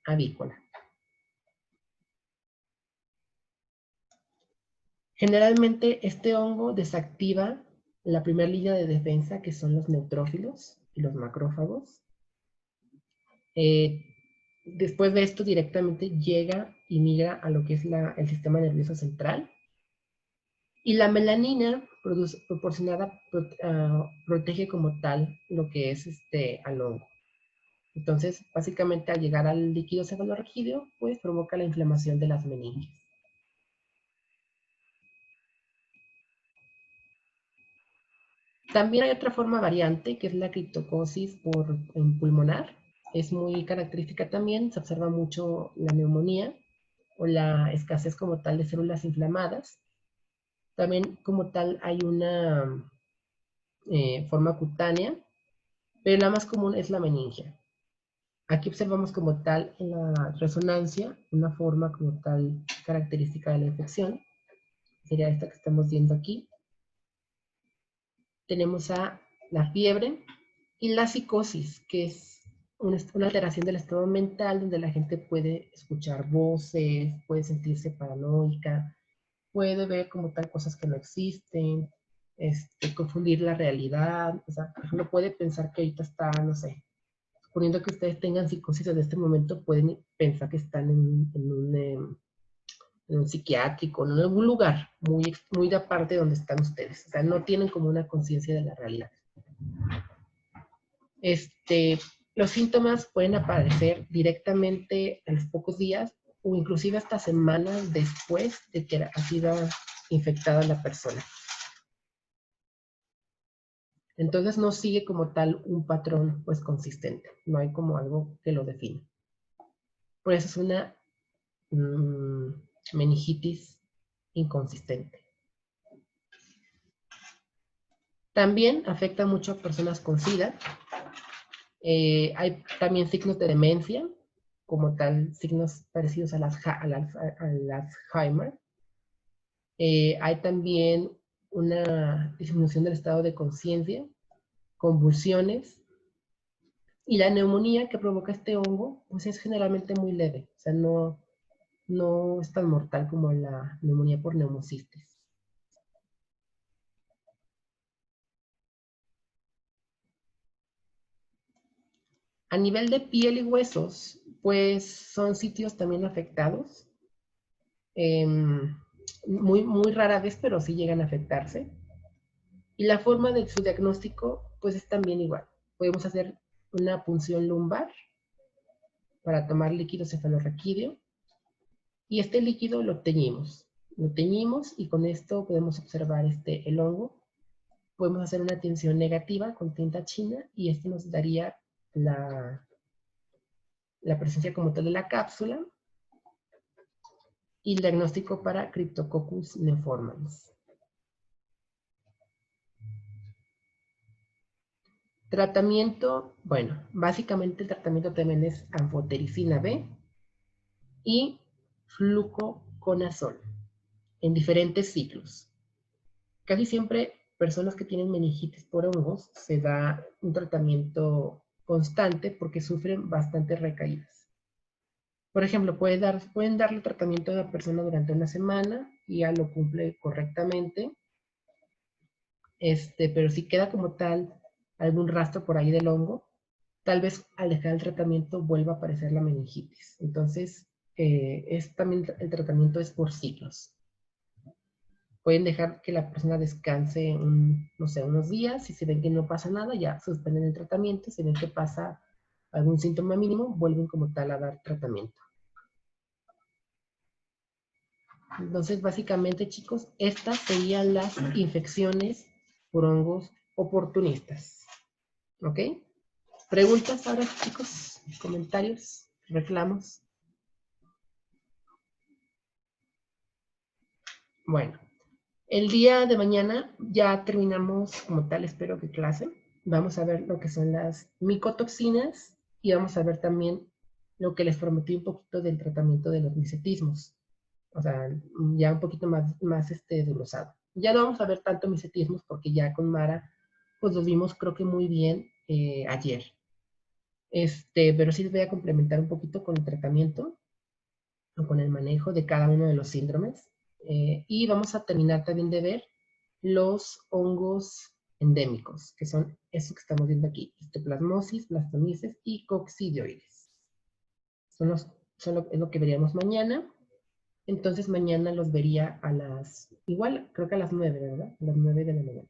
[SPEAKER 2] avícola. Generalmente este hongo desactiva la primera línea de defensa, que son los neutrófilos y los macrófagos. Después de esto directamente llega y migra a lo que es el sistema nervioso central. Y la melanina proporcionada protege como tal lo que es al hongo. Entonces, básicamente al llegar al líquido cefalorraquídeo, pues provoca la inflamación de las meninges. También hay otra forma variante, que es la criptocosis pulmonar. Es muy característica también, se observa mucho la neumonía o la escasez como tal de células inflamadas. También como tal hay una forma cutánea, pero la más común es la meningia. Aquí observamos como tal en la resonancia una forma como tal característica de la infección. Sería esta que estamos viendo aquí. Tenemos a la fiebre y la psicosis, que es una alteración del estado mental donde la gente puede escuchar voces, puede sentirse paranoica, puede ver como tal cosas que no existen, confundir la realidad. O sea, uno puede pensar que ahorita está, no sé, suponiendo que ustedes tengan psicosis en este momento, pueden pensar que están en un psiquiátrico, en algún lugar muy, muy de aparte de donde están ustedes. O sea, no tienen como una conciencia de la realidad. Los síntomas pueden aparecer directamente a los pocos días o inclusive hasta semanas después de que ha sido infectada la persona. Entonces no sigue como tal un patrón pues consistente, no hay como algo que lo define. Por eso es una meningitis inconsistente. También afecta mucho a personas con SIDA. Hay también signos de demencia, como tal, signos parecidos al Alzheimer. Hay también una disminución del estado de conciencia, convulsiones, y la neumonía que provoca este hongo, pues es generalmente muy leve, o sea, no es tan mortal como la neumonía por neumocistis. A nivel de piel y huesos, pues son sitios también afectados. Muy, muy rara vez, pero sí llegan a afectarse. Y la forma de su diagnóstico, pues es también igual. Podemos hacer una punción lumbar para tomar líquido cefalorraquídeo. Y este líquido lo teñimos. Lo teñimos y con esto podemos observar el hongo. Podemos hacer una tinción negativa con tinta china y esto nos daría la presencia como tal de la cápsula y el diagnóstico para Cryptococcus neoformans. Tratamiento, bueno, básicamente el tratamiento también es anfotericina B y fluconazol en diferentes ciclos. Casi siempre personas que tienen meningitis por hongos se da un tratamiento constante porque sufren bastantes recaídas. Por ejemplo, pueden darle tratamiento a la persona durante una semana y ya lo cumple correctamente. Pero si queda como tal algún rastro por ahí del hongo, tal vez al dejar el tratamiento vuelva a aparecer la meningitis. Entonces, también el tratamiento es por ciclos. Pueden dejar que la persona descanse, no sé, unos días, y si ven que no pasa nada, ya suspenden el tratamiento. Si ven que pasa algún síntoma mínimo, vuelven como tal a dar tratamiento. Entonces, básicamente, chicos, estas serían las infecciones por hongos oportunistas. ¿Ok? ¿Preguntas ahora, chicos? ¿Comentarios? ¿Reclamos? Bueno, el día de mañana ya terminamos como tal, espero que clase. Vamos a ver lo que son las micotoxinas y vamos a ver también lo que les prometí un poquito del tratamiento de los micetismos. O sea, ya un poquito más desglosado. Ya no vamos a ver tanto micetismos porque ya con Mara, pues los vimos creo que muy bien ayer. Pero sí les voy a complementar un poquito con el tratamiento o con el manejo de cada uno de los síndromes. Y vamos a terminar también de ver los hongos endémicos, que son esos que estamos viendo aquí, histoplasmosis, blastomices y coccidioides. Es lo que veríamos mañana. Entonces mañana los vería a igual, creo que a las 9, ¿verdad? A las 9 de la mañana.